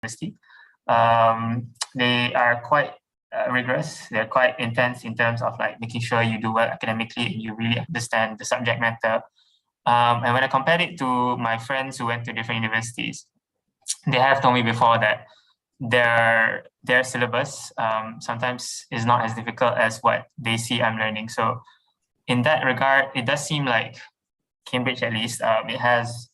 university. They are quite rigorous. They're quite intense in terms of like making sure you do well academically and you really understand the subject matter. And when I compared it to my friends who went to different universities, they have told me before that their syllabus sometimes is not as difficult as what they see I'm learning. So in that regard, it does seem like Cambridge, at least, it has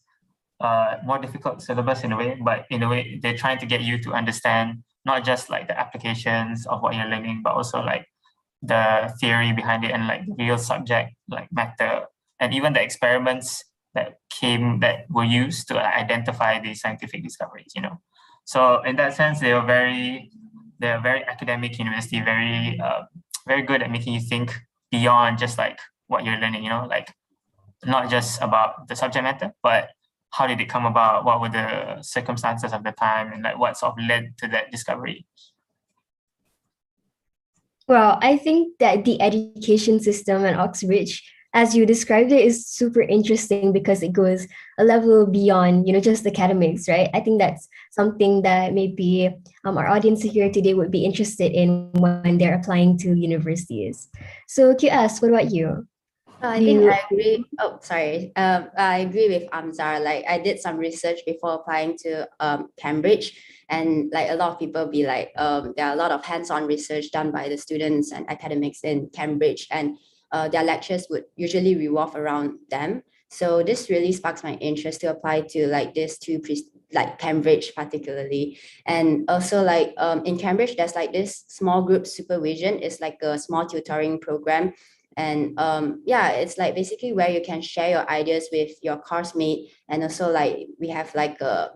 more difficult syllabus in a way, but in a way they're trying to get you to understand not just like the applications of what you're learning, but also like the theory behind it and like the real subject like matter and even the experiments that were used to identify these scientific discoveries, you know. So in that sense, they're a very academic university, very good at making you think beyond just like what you're learning, you know, like not just about the subject matter, but how did it come about? What were the circumstances of the time and like what sort of led to that discovery? Well, I think that the education system at Oxbridge, as you described it, is super interesting because it goes a level beyond, you know, just academics, right? I think that's something that maybe our audience here today would be interested in when they're applying to universities. So QS, what about you? I think I agree. Oh, sorry. I agree with Amzar. Like I did some research before applying to Cambridge, and like a lot of people be like, there are a lot of hands-on research done by the students and academics in Cambridge, and their lectures would usually revolve around them. So this really sparks my interest to apply to like this like Cambridge particularly. And also like in Cambridge, there's like this small group supervision. It's like a small tutoring program. And yeah, it's like basically where you can share your ideas with your course mate, and also like we have like a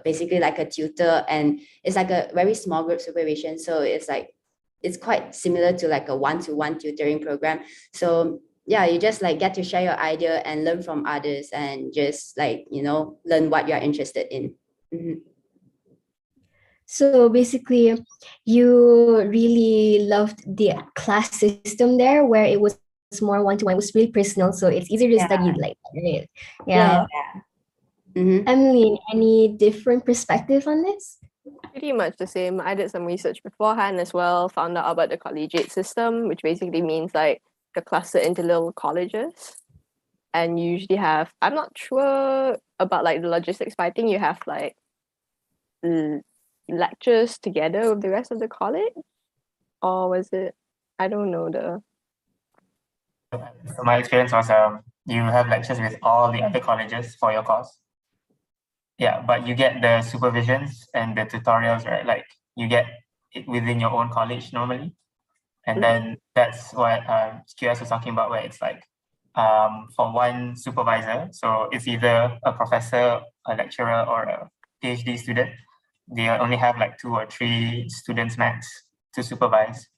basically like a tutor, and it's like a very small group supervision. So it's quite similar to like a one-to-one tutoring program. So yeah, you just like get to share your idea and learn from others and just like, you know, learn what you're interested in. Mm-hmm. So basically, you really loved the class system there, where it was more one-to-one. It was really personal, so it's easier to study like that, right? Yeah. Mm-hmm. Emeline, any different perspective on this? Pretty much the same. I did some research beforehand as well, found out about the collegiate system, which basically means like they're clustered into little colleges. And you usually have, I'm not sure about like the logistics, but I think you have like lectures together with the rest of the college, or was it, I don't know. So my experience was you have lectures with all the other colleges for your course. Yeah, but you get the supervisions and the tutorials, right? Like you get it within your own college normally. And then that's what QS was talking about, where it's like for one supervisor, so it's either a professor, a lecturer, or a PhD student. They only have like 2 or 3 students max to supervise.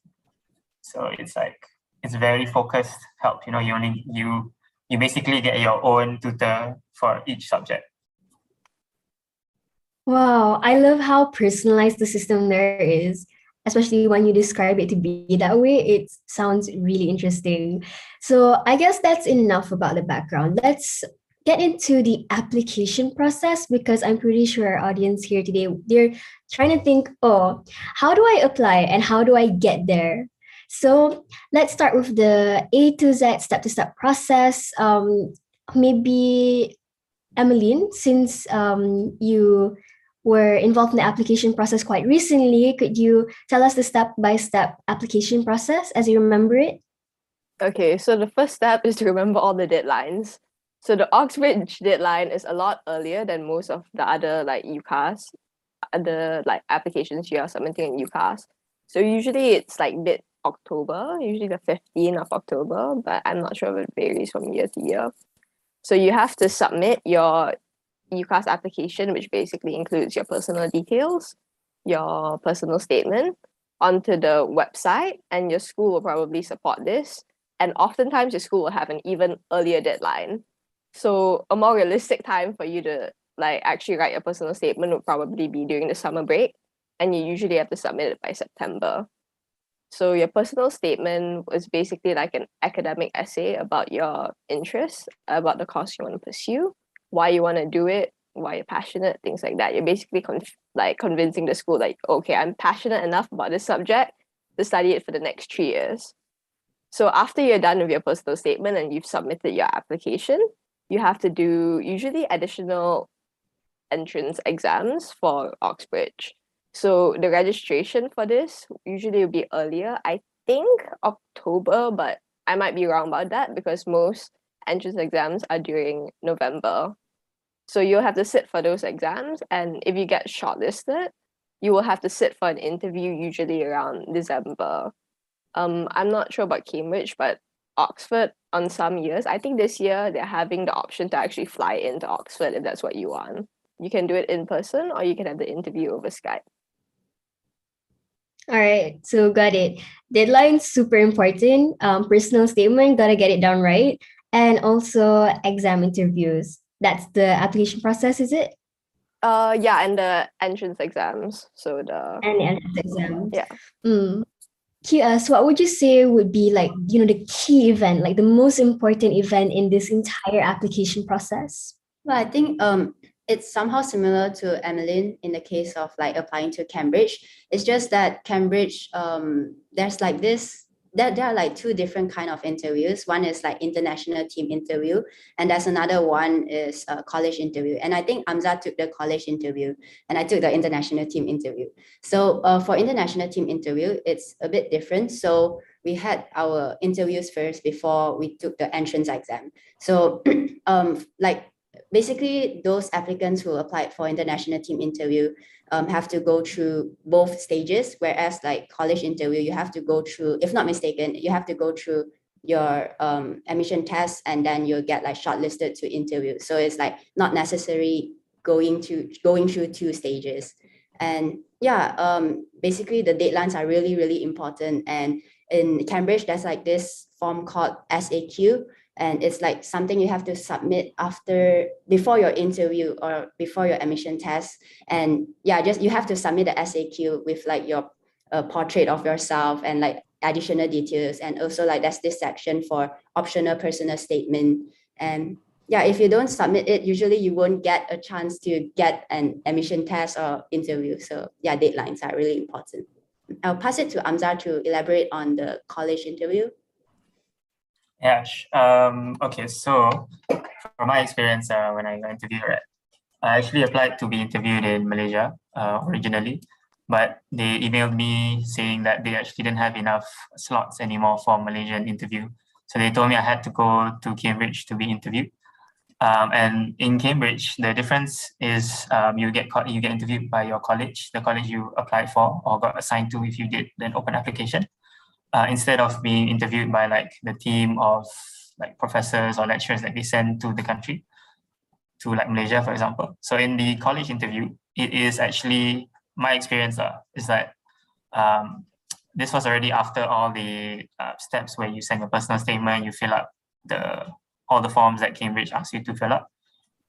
So it's like, it's very focused help. You know, you basically get your own tutor for each subject. Wow, I love how personalized the system there is, especially when you describe it to be that way. It sounds really interesting. So I guess that's enough about the background. Let's get into the application process, because I'm pretty sure our audience here today, they're trying to think, oh, how do I apply and how do I get there? So let's start with the A to Z step-to-step process. Maybe Emeline, since you were involved in the application process quite recently, could you tell us the step-by-step application process as you remember it? Okay, so the first step is to remember all the deadlines. So the Oxbridge deadline is a lot earlier than most of the other like UCAS, other like applications you are submitting in UCAS. So usually it's like mid-October, usually the 15th of October, but I'm not sure if it varies from year to year. So you have to submit your UCAS application, which basically includes your personal details, your personal statement, onto the website, and your school will probably support this. And oftentimes your school will have an even earlier deadline. So a more realistic time for you to like actually write your personal statement would probably be during the summer break, and you usually have to submit it by September. So your personal statement is basically like an academic essay about your interests, about the course you want to pursue, why you want to do it, why you're passionate, things like that. You're basically convincing the school like, okay, I'm passionate enough about this subject to study it for the next 3 years. So after you're done with your personal statement and you've submitted your application, you have to do usually additional entrance exams for Oxbridge. So the registration for this usually will be earlier. I think October, but I might be wrong about that because most entrance exams are during November. So you'll have to sit for those exams, and if you get shortlisted, you will have to sit for an interview usually around December. I'm not sure about Cambridge, but Oxford on some years, I think this year they're having the option to actually fly into Oxford if that's what you want. You can do it in person or you can have the interview over Skype. All right, so got it. Deadline's super important. Personal statement, gotta get it down right. And also exam interviews. That's the application process, is it? Yeah, and the entrance exams. And the entrance exams. Yeah. So what would you say would be like, the key event, like the most important event in this entire application process? Well, I think it's somehow similar to Emeline in the case of like applying to Cambridge. It's just that Cambridge, there's like this, that there are like two different kind of interviews. One is like international team interview, and there's another one is a college interview. And I think Amzar took the college interview, and I took the international team interview. So for international team interview, it's a bit different. So we had our interviews first before we took the entrance exam. So basically those applicants who applied for international team interview have to go through both stages, whereas like college interview, you have to go through, if not mistaken, you have to go through your admission test and then you'll get like shortlisted to interview. So it's like not necessary going through two stages. And yeah, basically the deadlines are really, really important. And in Cambridge, there's like this form called SAQ, and it's like something you have to submit before your interview or before your admission test. And yeah, just you have to submit the SAQ with like your portrait of yourself and like additional details. And also like there's this section for optional personal statement. And yeah, if you don't submit it, usually you won't get a chance to get an admission test or interview. So yeah, deadlines are really important. I'll pass it to Amzar to elaborate on the college interview. Yeah. Okay. So, from my experience, when I got interviewed, I actually applied to be interviewed in Malaysia originally, but they emailed me saying that they actually didn't have enough slots anymore for Malaysian interview. So they told me I had to go to Cambridge to be interviewed. And in Cambridge, the difference is you get interviewed by your college, the college you applied for or got assigned to if you did an open application. Instead of being interviewed by like the team of like professors or lecturers that they send to the country, to like Malaysia, for example. So in the college interview, it is actually my experience is that this was already after all the steps where you send your personal statement, you fill up all the forms that Cambridge asks you to fill up.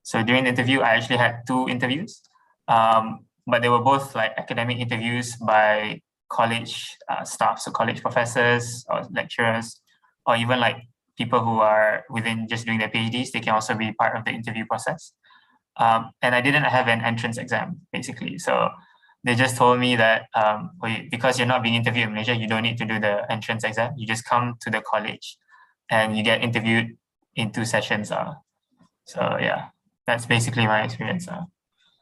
So during the interview, I actually had 2 interviews, but they were both like academic interviews by college staff, so college professors or lecturers, or even like people who are within just doing their PhDs, they can also be part of the interview process. And I didn't have an entrance exam, basically. So they just told me that because you're not being interviewed in Malaysia, you don't need to do the entrance exam. You just come to the college and you get interviewed in 2 sessions. So yeah, that's basically my experience.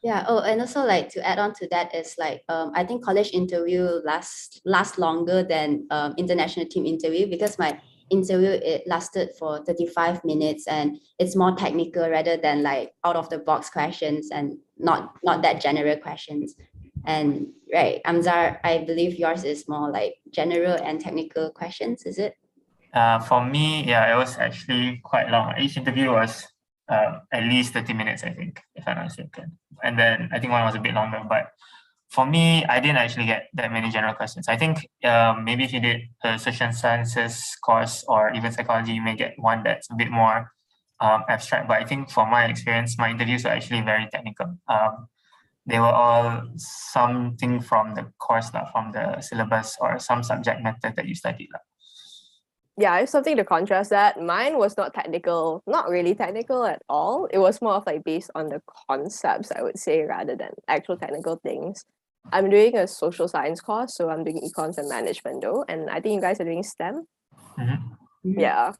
Yeah. Oh, and also like to add on to that is like I think college interview lasts longer than international team interview, because my interview, it lasted for 35 minutes and it's more technical rather than like out of the box questions and not that general questions. And right, Amzar, I believe yours is more like general and technical questions, is it? For me, yeah, it was actually quite long. Each interview was at least 30 minutes, I think, if I'm not mistaken. And then I think one was a bit longer. But for me, I didn't actually get that many general questions. I think maybe if you did a social sciences course or even psychology, you may get one that's a bit more abstract. But I think for my experience, my interviews were actually very technical. They were all something from the course, from the syllabus or some subject matter that you studied. Yeah, I have something to contrast that. Mine was not technical, not really technical at all. It was more of like based on the concepts, I would say, rather than actual technical things. I'm doing a social science course, so I'm doing econs and management though, and I think you guys are doing STEM. Yeah.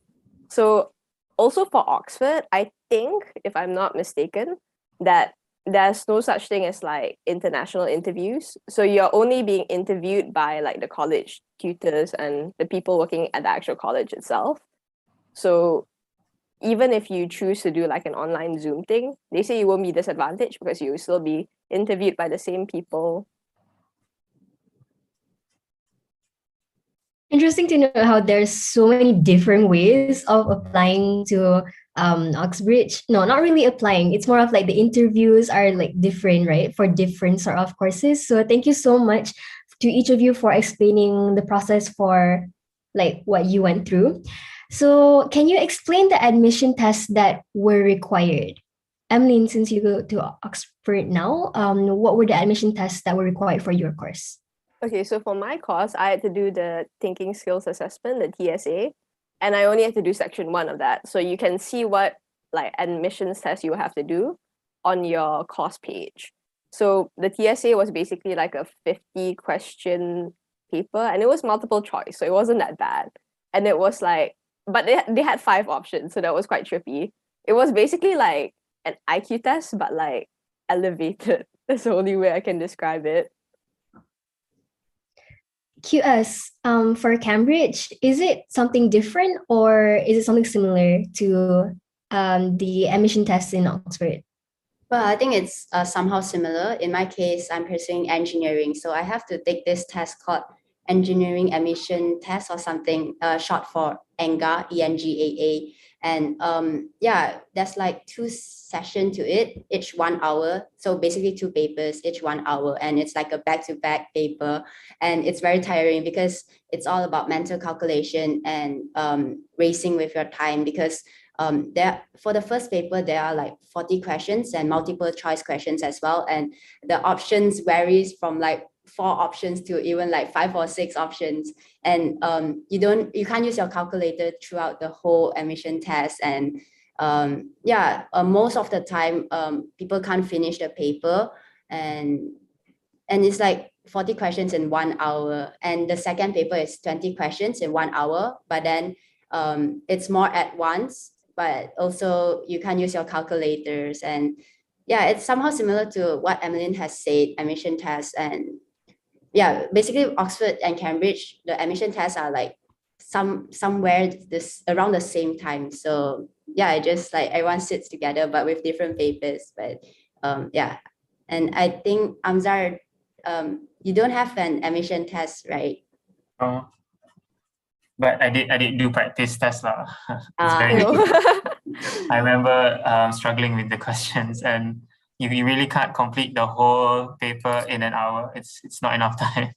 So also for Oxford, I think, if I'm not mistaken, that there's no such thing as like international interviews. So you're only being interviewed by like the college tutors and the people working at the actual college itself. So even if you choose to do like an online Zoom thing, they say you won't be disadvantaged because you will still be interviewed by the same people. Interesting to know how there's so many different ways of applying to Oxbridge. No, not really applying. It's more of like the interviews are like different, right? For different sort of courses. So thank you so much to each of you for explaining the process for like what you went through. So can you explain the admission tests that were required? Emeline, since you go to Oxford now, what were the admission tests that were required for your course? Okay, so for my course, I had to do the thinking skills assessment, the TSA, and I only had to do section 1 of that. So you can see what like admissions test you have to do on your course page. So the TSA was basically like a 50 question paper, and it was multiple choice, so it wasn't that bad. And it was like, but they had 5 options, so that was quite trippy. It was basically like an IQ test, but like elevated. That's the only way I can describe it. QS, for Cambridge, is it something different or is it something similar to the admission tests in Oxford? Well, I think it's somehow similar. In my case, I'm pursuing engineering, so I have to take this test called Engineering Admission Test or something, short for ENGAA, ENGAA. And yeah, there's like 2 sessions to it, each 1 hour. So basically 2 papers, each 1 hour, and it's like a back-to-back paper. And it's very tiring because it's all about mental calculation and racing with your time, because there for the first paper there are like 40 questions and multiple choice questions as well, and the options varies from like 4 options to even like 5 or 6 options, and you can't use your calculator throughout the whole admission test. And most of the time people can't finish the paper, and it's like 40 questions in 1 hour, and the second paper is 20 questions in 1 hour, but then it's more at once, but also you can use your calculators. And yeah, it's somehow similar to what Emeline has said, admission tests. And yeah, basically Oxford and Cambridge, the admission tests are like somewhere this around the same time. So yeah, it just like everyone sits together but with different papers. But yeah, and I think Amzar, you don't have an admission test, right? Oh, but I did do practice tests lah. It's Ah, very No. I remember struggling with the questions, and you really can't complete the whole paper in an hour. It's not enough time.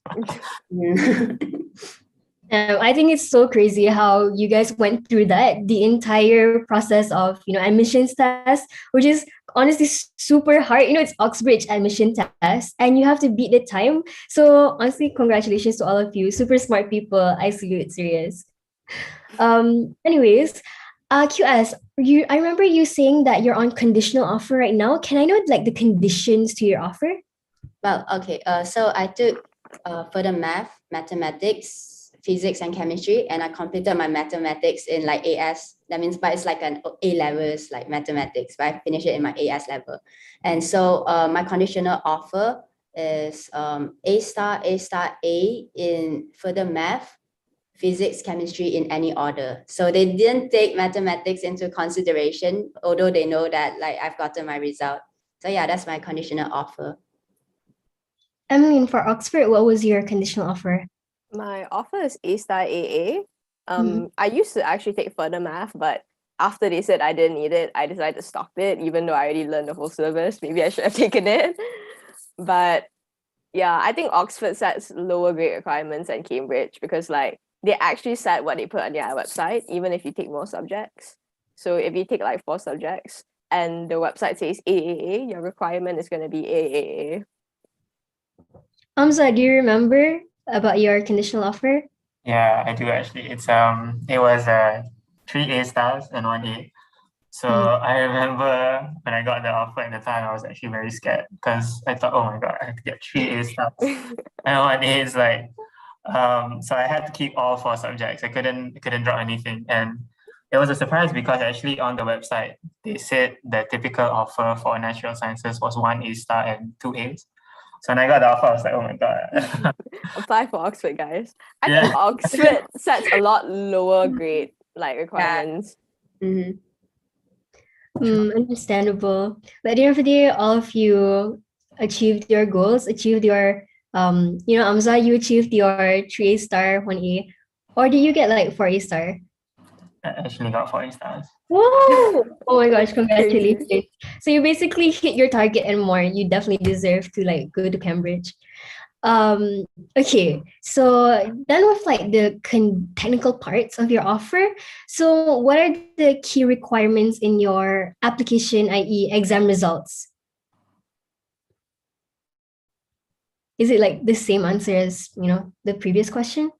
I think it's so crazy how you guys went through that, the entire process of, admissions test, which is honestly super hard. It's Oxbridge admission test and you have to beat the time. So honestly, congratulations to all of you. Super smart people. I salute, serious. Anyways, QS, I remember you saying that you're on conditional offer right now. Can I know like the conditions to your offer? Well, okay. So I took further mathematics, physics, and chemistry, and I completed my mathematics in like AS. That means, but it's like an A levels like mathematics, but I finished it in my AS level. And so my conditional offer is A star, A star, A in further math, physics, chemistry in any order. So they didn't take mathematics into consideration, although they know that like I've gotten my result. So yeah, that's my conditional offer. Emeline, for Oxford, what was your conditional offer? My offer is A star AA. I used to actually take further math, but after they said I didn't need it, I decided to stop it, even though I already learned the whole syllabus. Maybe I should have taken it. But yeah, I think Oxford sets lower grade requirements than Cambridge because like they actually set what they put on their website, even if you take more subjects. So if you take like 4 subjects and the website says AAA, your requirement is going to be AAA. Amza, do you remember about your conditional offer? Yeah, I do actually. It was 3 A stars and 1 A. So I remember when I got the offer at the time, I was actually very scared because I thought, oh my God, I have to get 3 A stars. And 1 A is like, so I had to keep all 4 subjects. I couldn't drop anything. And it was a surprise because actually on the website, they said the typical offer for natural sciences was 1 A star and 2 As. So when I got the offer, I was like, oh my God. Apply for Oxford, guys. I Yeah. think Oxford sets a lot lower grade like requirements. Mhm. Understandable. But at the end of the day, all of you achieved your goals, achieved your Amza, you achieved your 3 A star, 1 A. Or did you get like 4 A star? I actually got 4 A stars. Whoa! Oh my gosh, Crazy. congratulations. So you basically hit your target and more. You definitely deserve to like go to Cambridge. Um, okay, so done with like the technical parts of your offer. So what are the key requirements in your application, i.e. exam results? Is it like the same answer as, the previous question?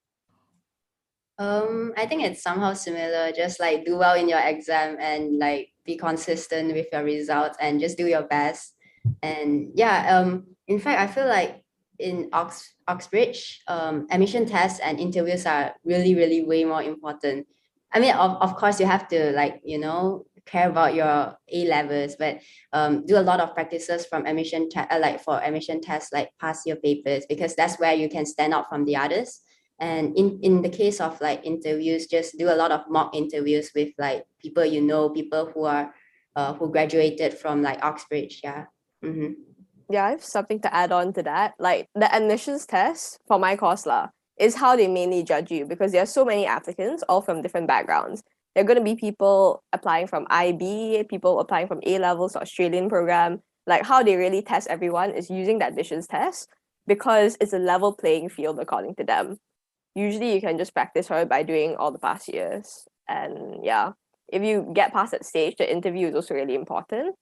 I think it's somehow similar. Just like do well in your exam and like be consistent with your results and just do your best. And yeah, in fact, I feel like in Oxbridge, admission tests and interviews are really, really way more important. I mean, of course, you have to like, care about your A levels, but do a lot of practices from like for admission tests, like past year papers, because that's where you can stand out from the others. And in the case of like interviews, just do a lot of mock interviews with like people people who are who graduated from like Oxbridge. Yeah. Mm-hmm. Yeah, I have something to add on to that. Like the admissions test for my course is how they mainly judge you because there are so many applicants, all from different backgrounds. There are going to be people applying from IB, people applying from A levels, Australian program. Like how they really test everyone is using the admissions test because it's a level playing field according to them. Usually you can just practice for it by doing all the past years. And yeah, if you get past that stage, the interview is also really important.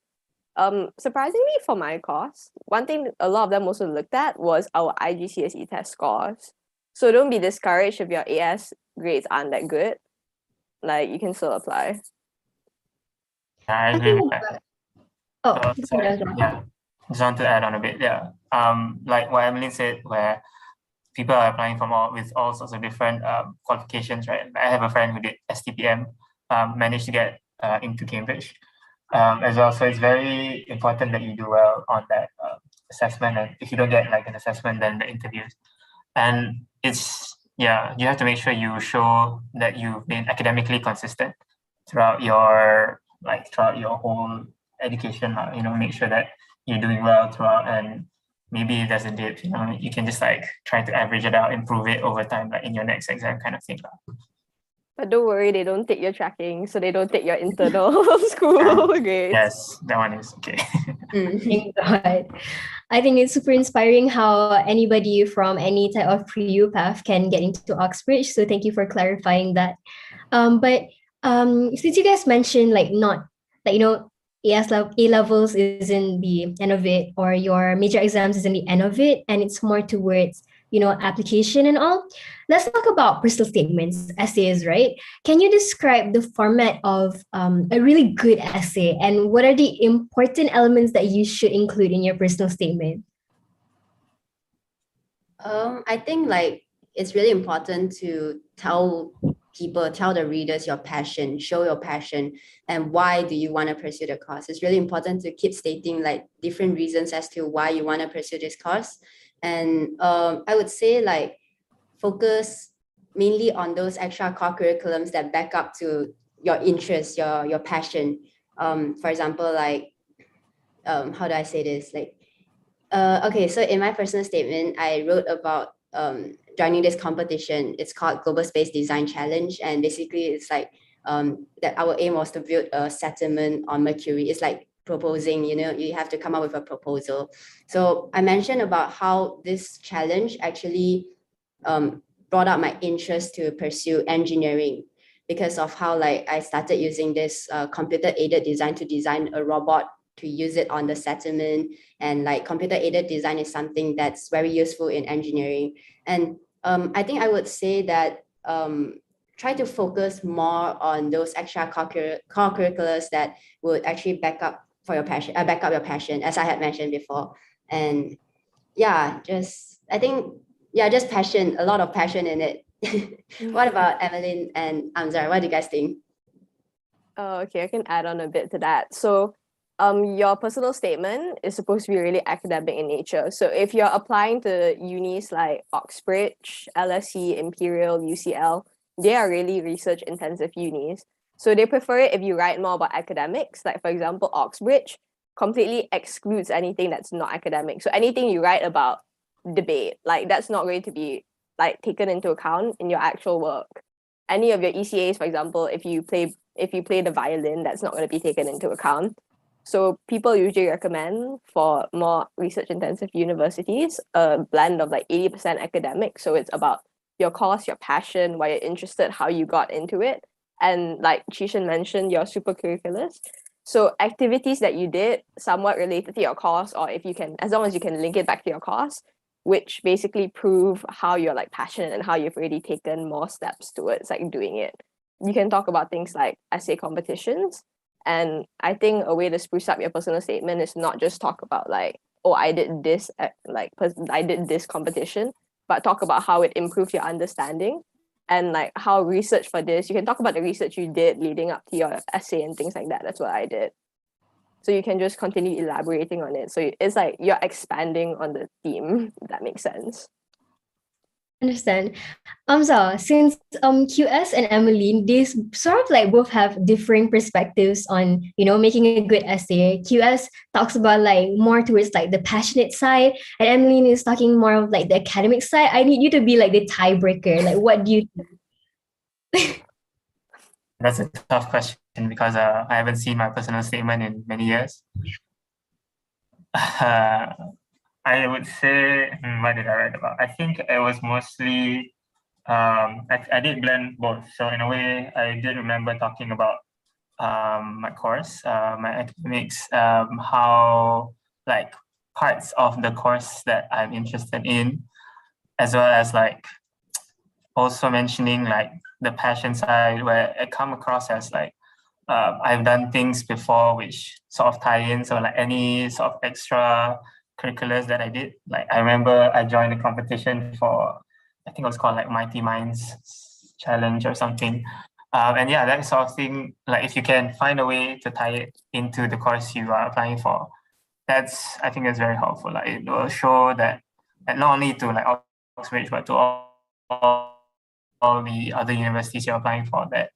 Surprisingly for my course, one thing a lot of them also looked at was our IGCSE test scores. So don't be discouraged if your AS grades aren't that good. Like you can still apply. I I agree with think that. sorry. Yeah, just want to add on a bit. Yeah, like what Emeline said, where people are applying from with all sorts of different qualifications, right? I have a friend who did STPM, managed to get into Cambridge as well. So it's very important that you do well on that assessment. And if you don't get like an assessment, then the interviews. And you have to make sure you show that you've been academically consistent throughout your whole education. Make sure that you're doing well throughout, and maybe there's a dip, you can just like try to average it out, improve it over time, like in your next exam kind of thing. But don't worry, they don't take your tracking, so they don't take your internal school grades. Yes, that one is okay. Thank God. I think it's super inspiring how anybody from any type of pre-U path can get into Oxbridge. So thank you for clarifying that. But since you guys mentioned like not that A levels is in the end of it, or your major exams is in the end of it, and it's more towards application and all. Let's talk about personal statements, essays, right? Can you describe the format of a really good essay, and what are the important elements that you should include in your personal statement? I think like it's really important to tell the readers your passion, show your passion, and why do you want to pursue the course. It's really important to keep stating like different reasons as to why you want to pursue this course. And I would say like focus mainly on those extra core curriculums that back up to your interest, your passion. For example, like how do I say this? Like okay, so in my personal statement, I wrote about joining this competition. It's called Global Space Design Challenge, and basically it's like that our aim was to build a settlement on Mercury. It's like proposing, you have to come up with a proposal. So I mentioned about how this challenge actually brought up my interest to pursue engineering because of how like I started using this computer aided design to design a robot to use it on the settlement. And like computer aided design is something that's very useful in engineering. And I think I would say that try to focus more on those extracurriculars that would actually back up your passion, as I had mentioned before. And yeah, just passion, a lot of passion in it. What about Emeline and Amzar? What do you guys think? Okay, I can add on a bit to that. So your personal statement is supposed to be really academic in nature. So if you're applying to unis like Oxbridge, LSE, Imperial, UCL, they are really research intensive unis. So they prefer it if you write more about academics. Like for example, Oxbridge completely excludes anything that's not academic. So anything you write about debate, like that's not going to be like taken into account in your actual work. Any of your ECAs, for example, if you play the violin, that's not going to be taken into account. So people usually recommend for more research intensive universities a blend of like 80% academic. So it's about your course, your passion, why you're interested, how you got into it. And like Qi Shean mentioned, your supercurriculars. So activities that you did somewhat related to your course, or if you can, as long as you can link it back to your course, which basically prove how you're like passionate and how you've already taken more steps towards like doing it. You can talk about things like essay competitions. And I think a way to spruce up your personal statement is not just talk about like, oh, I did this, I did this competition, but talk about how it improved your understanding and like how research for this. You can talk about the research you did leading up to your essay and things like that. That's what I did. So you can just continue elaborating on it. So it's like you're expanding on the theme, if that makes sense. Understand. So since QS and Emeline, they sort of like both have differing perspectives on, making a good essay. QS talks about like more towards like the passionate side, and Emeline is talking more of like the academic side. I need you to be like the tiebreaker. Like, what do you think? That's a tough question because I haven't seen my personal statement in many years. I would say, what did I write about? I think it was mostly, I did blend both. So in a way, I did remember talking about my course, my academics, how like parts of the course that I'm interested in, as well as like also mentioning like the passion side where it come across as like, I've done things before which sort of tie in. So like any sort of extra curriculars that I did. Like I remember I joined a competition for, I think it was called like Mighty Minds Challenge or something. And yeah, that sort of thing, like if you can find a way to tie it into the course you are applying for, I think that's very helpful. Like it will show that, and not only to like Oxbridge, but to all the other universities you're applying for, that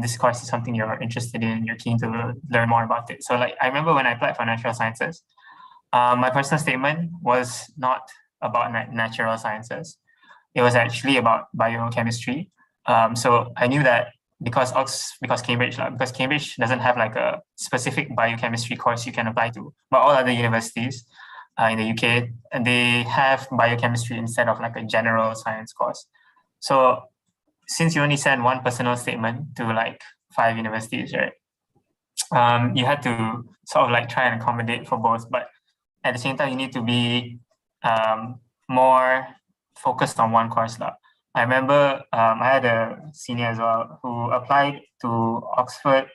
this course is something you're interested in, you're keen to learn more about it. So like I remember when I applied for natural sciences, my personal statement was not about natural sciences. It was actually about biochemistry. So I knew that because Cambridge doesn't have like a specific biochemistry course you can apply to, but all other universities in the UK, and they have biochemistry instead of like a general science course. So since you only send one personal statement to like 5 universities, right? You had to sort of like try and accommodate for both, but at the same time, you need to be more focused on one course. I remember I had a senior as well who applied to Oxford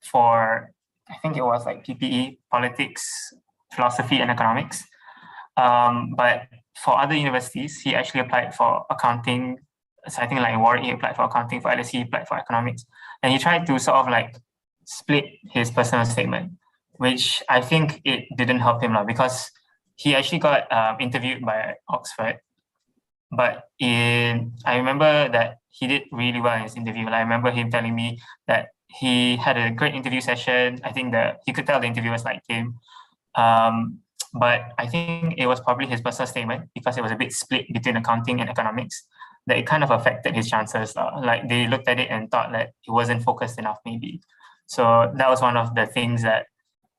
for, I think it was like PPE, politics, philosophy, and economics. But for other universities, he actually applied for accounting. So I think like in Warwick, he applied for accounting, for LSE, he applied for economics. And he tried to sort of like split his personal statement, which I think it didn't help him because he actually got interviewed by Oxford. But I remember that he did really well in his interview. I remember him telling me that he had a great interview session. I think that he could tell the interviewers liked him. But I think it was probably his personal statement, because it was a bit split between accounting and economics, that it kind of affected his chances. Like they looked at it and thought that he wasn't focused enough maybe. So that was one of the things that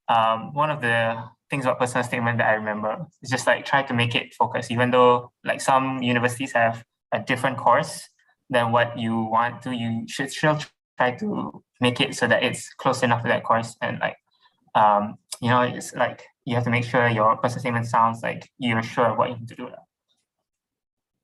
about personal statement that I remember. It's just like try to make it focus, even though like some universities have a different course than what you want to, you should still try to make it so that it's close enough to that course. And like, it's like you have to make sure your personal statement sounds like you're sure of what you need to do.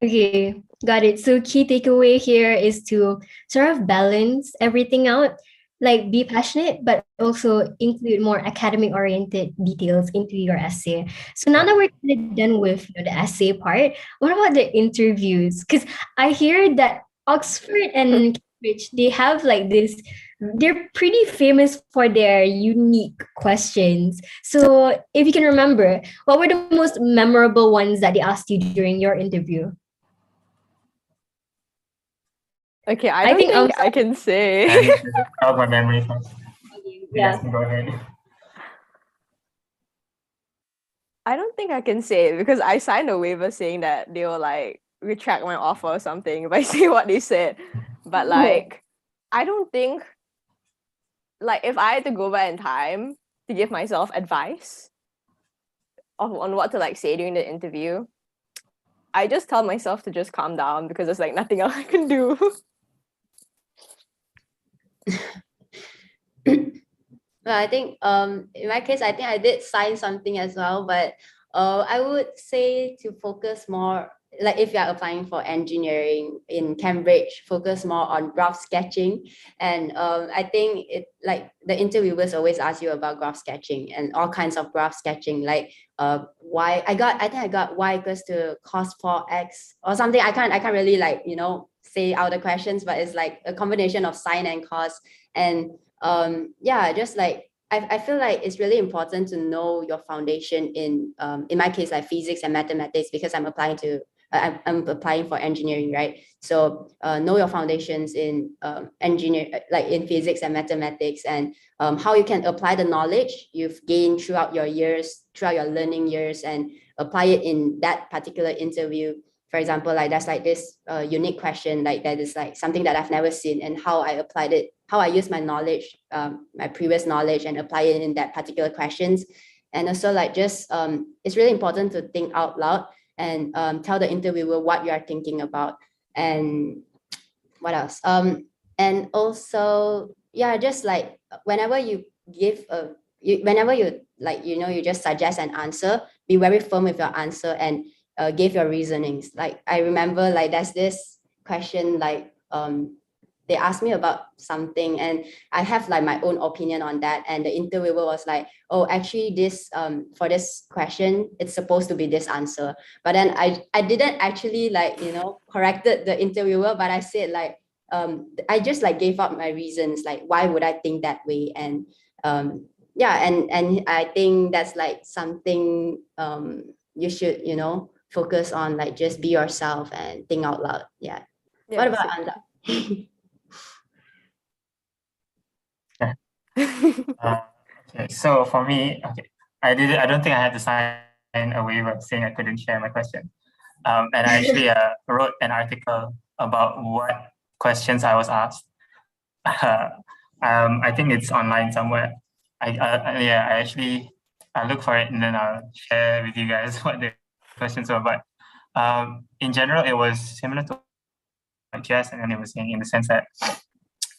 Okay, got it. So key takeaway here is to sort of balance everything out, like be passionate, but also include more academic oriented details into your essay. So now that we're kind of done with the essay part, what about the interviews? Because I hear that Oxford and Cambridge, they have like this, they're pretty famous for their unique questions. So if you can remember, what were the most memorable ones that they asked you during your interview? Okay, I I don't think think I can I say. need to jog my memory first. You guys yeah. can go ahead. I don't think I can say it because I signed a waiver saying that they will like retract my offer or something if I say what they said. But like, I don't think, like, if I had to go back in time to give myself advice on what to like say during the interview, I just tell myself to just calm down because there's like nothing else I can do. Well, I think in my case, I think I did sign something as well, but I would say to focus more, like if you are applying for engineering in Cambridge, focus more on graph sketching. And I think it like the interviewers always ask you about graph sketching and all kinds of graph sketching, like I think I got y equals to cos 4x or something. I can't really like, say out the questions, but it's like a combination of sine and cos. And yeah, just like I feel like it's really important to know your foundation in my case, like physics and mathematics, because I'm applying to I'm applying for engineering, right? So know your foundations in like in physics and mathematics, and how you can apply the knowledge you've gained throughout your years, throughout your learning years, and apply it in that particular interview. For example, like that's like this unique question, like that is like something that I've never seen, and how I applied it, how I use my knowledge, my previous knowledge, and apply it in that particular questions. And also like just it's really important to think out loud and tell the interviewer what you are thinking about. And what else? And also, yeah, just like whenever you give whenever you like, you just suggest an answer, be very firm with your answer and give your reasonings. Like I remember, like there's this question, like they asked me about something and I have like my own opinion on that, and the interviewer was like, oh, actually this for this question it's supposed to be this answer. But then I didn't actually like corrected the interviewer, but I said like I just like gave up my reasons, like why would I think that way. And yeah, and I think that's like something you should focus on, like just be yourself and think out loud. Yeah. Yeah, What about Anda? Okay, so for me, okay, I don't think I had to sign a waiver saying I couldn't share my question. And I actually wrote an article about what questions I was asked. I think it's online somewhere. I actually look for it and then I'll share with you guys what the questions were. But in general, it was similar to QS, and then it was saying in the sense that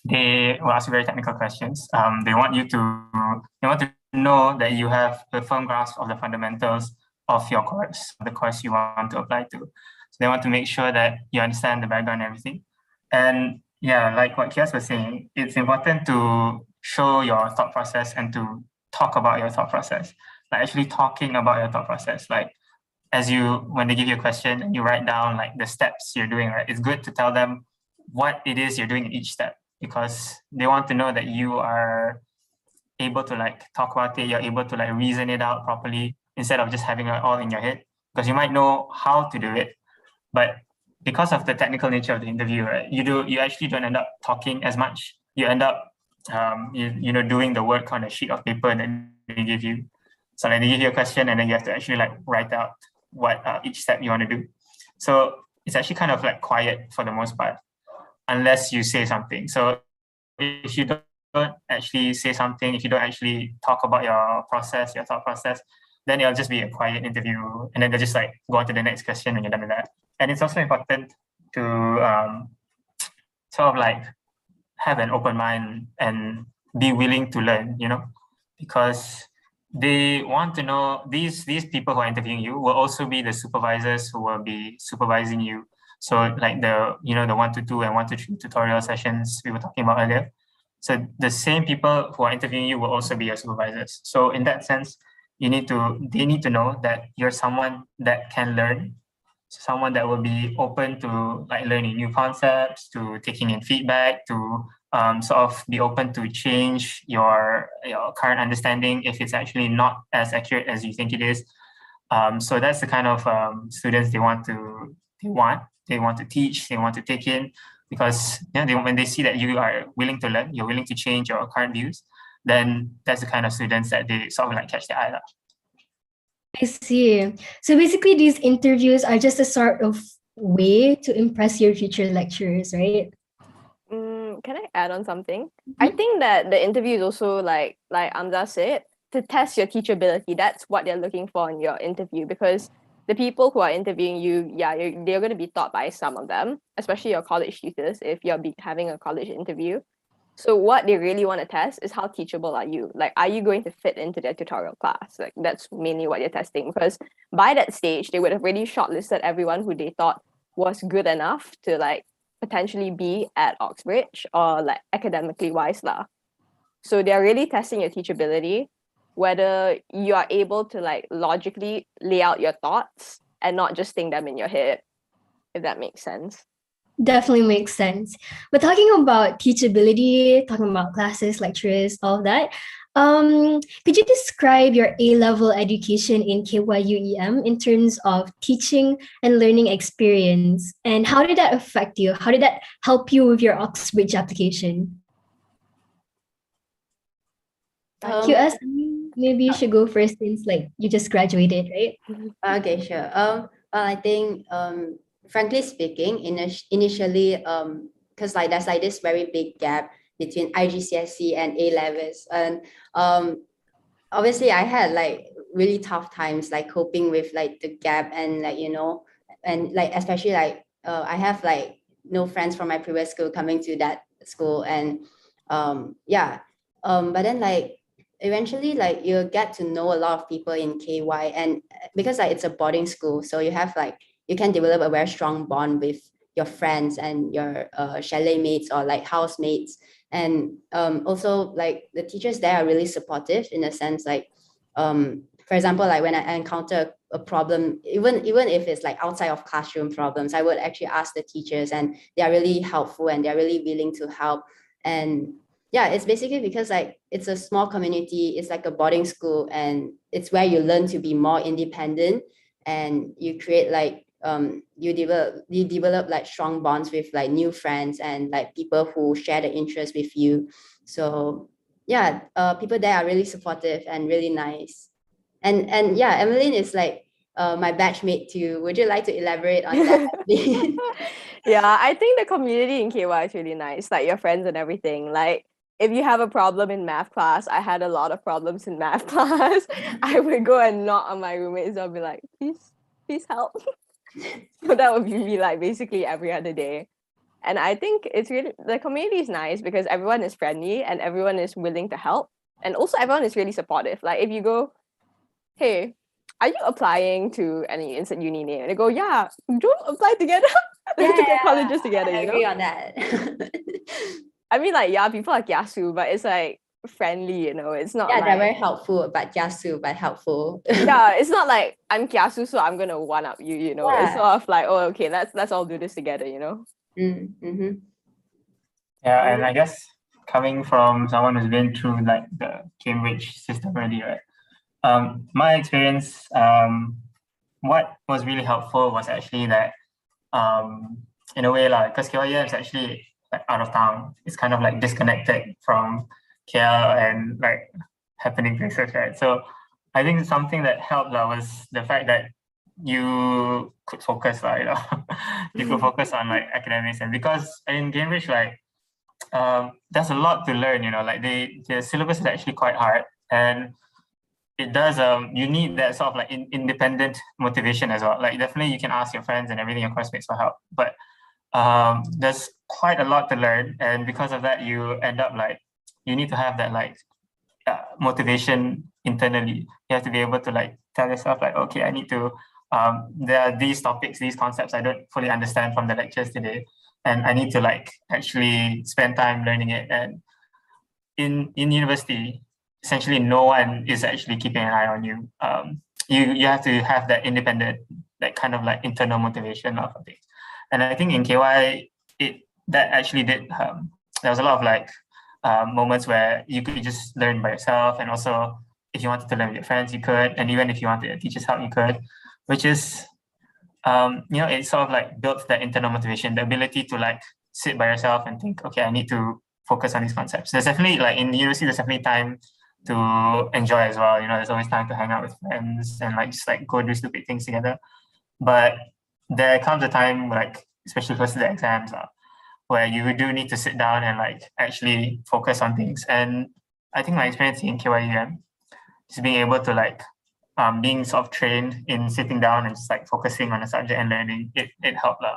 they will ask you very technical questions. They want to know that you have a firm grasp of the fundamentals of your course, the course you want to apply to. So they want to make sure that you understand the background and everything. And yeah, like what Kias was saying, it's important to show your thought process and to talk about your thought process. Like actually talking about your thought process. Like when they give you a question and you write down like the steps you're doing, right? It's good to tell them what it is you're doing in each step, because they want to know that you are able to like talk about it, you're able to like reason it out properly instead of just having it all in your head, because you might know how to do it, but because of the technical nature of the interview, right, you actually don't end up talking as much. You end up doing the work on a sheet of paper that they give you. So like they give you a question and then you have to actually like write out what each step you want to do. So it's actually kind of like quiet for the most part, unless you say something. So if you don't actually say something, if you don't actually talk about your thought process, then it'll just be a quiet interview, and then they'll just like go on to the next question when you're done with that. And it's also important to sort of like have an open mind and be willing to learn, because they want to know, these people who are interviewing you will also be the supervisors who will be supervising you. So like the 1 to 2 and 1 to 3 tutorial sessions we were talking about earlier. So the same people who are interviewing you will also be your supervisors. So in that sense, they need to know that you're someone that can learn, someone that will be open to like learning new concepts, to taking in feedback, to sort of be open to change your current understanding if it's actually not as accurate as you think it is. So that's the kind of students they want to teach, they want to take in, because when they see that you are willing to learn, you're willing to change your current views, then that's the kind of students that they sort of like catch their eye. I see. So basically, these interviews are just a sort of way to impress your future lecturers, right? Can I add on something? I think that the interview is also like Amzar said, to test your teachability. That's what they're looking for in your interview, because the people who are interviewing you, they're going to be taught by some of them, especially your college tutors if you're having a college interview. So what they really want to test is how teachable are you? Like, are you going to fit into their tutorial class? Like, that's mainly what you're testing, because by that stage, they would have really shortlisted everyone who they thought was good enough to like potentially be at Oxbridge or like academically wise lah. So they're really testing your teachability, whether you are able to like logically lay out your thoughts and not just think them in your head, if that makes sense. Definitely makes sense. But talking about teachability, talking about classes, lecturers, all of that, could you describe your A-level education in KYUEM in terms of teaching and learning experience? And how did that affect you? How did that help you with your Oxbridge application? QS, maybe you should go first since like you just graduated, right? Okay, sure. I think frankly speaking, initially, because like there's like this very big gap between IGCSE and A levels, and obviously I had like really tough times like coping with like the gap, and like and like especially like I have like no friends from my previous school coming to that school, and but then like eventually like you get to know a lot of people in KY, and because like it's a boarding school, so you have like you can develop a very strong bond with your friends and your chalet mates or like housemates. And also like the teachers there are really supportive in a sense, like for example, like when I encounter a problem, even if it's like outside of classroom problems, I would actually ask the teachers, and they are really helpful and they're really willing to help. And it's basically because like it's a small community, it's like a boarding school, and it's where you learn to be more independent, and you create like you develop like strong bonds with like new friends and like people who share the interest with you. So people there are really supportive and really nice. And Emeline is like my batchmate too. Would you like to elaborate on that? Yeah, I think the community in KY is really nice, like your friends and everything. Like if you have a problem in math class, I had a lot of problems in math class. I would go and knock on my roommates. I'll be like, please help. So that would be like basically every other day. And I think it's really, the community is nice because everyone is friendly and everyone is willing to help. And also everyone is really supportive. Like if you go, hey, are you applying to any instant uni name? And they go, yeah, don't apply together. Let's look at colleges together, I you agree know? on that. I mean, like, people are kiasu, but it's like friendly, you know? It's not they're like, very helpful, but kiasu, but helpful. yeah, it's not like I'm kiasu, so I'm gonna one up you, you know? It's Yeah. sort of like, oh, okay, let's all do this together, you know? Mm-hmm. Yeah, and I guess coming from someone who's been through like the Cambridge system already, right? My experience, what was really helpful was actually that, in a way, like, because KYU is actually like out of town. It's kind of like disconnected from KL and like happening places, right? So I think something that helped was the fact that you could focus, you know, you could focus on like academics, and because in Cambridge, like, there's a lot to learn, you know, like the syllabus is actually quite hard, and it does you need that sort of like independent motivation as well. Like definitely you can ask your friends and everything, your classmates for help, but there's quite a lot to learn, and because of that you end up like you need to have that like motivation internally. You have to be able to like tell yourself like, okay, I need to, there are these topics, these concepts I don't fully understand from the lectures today, and I need to like actually spend time learning it. And in university, essentially no one is actually keeping an eye on you. You have to have that independent, like kind of like internal motivation of things. And I think in KY, that actually did. There was a lot of like moments where you could just learn by yourself, and also if you wanted to learn with your friends, you could, and even if you wanted a teacher's help, you could, which is it sort of like built that internal motivation, the ability to like sit by yourself and think, okay, I need to focus on these concepts. There's definitely like in university, there's definitely time to enjoy as well. There's always time to hang out with friends and like just like go do stupid things together. But there comes a time, like especially close to the exams, where you do need to sit down and like actually focus on things. And I think my experience in KYUM is being able to like being sort of trained in sitting down and just like focusing on a subject and learning, it helped lah.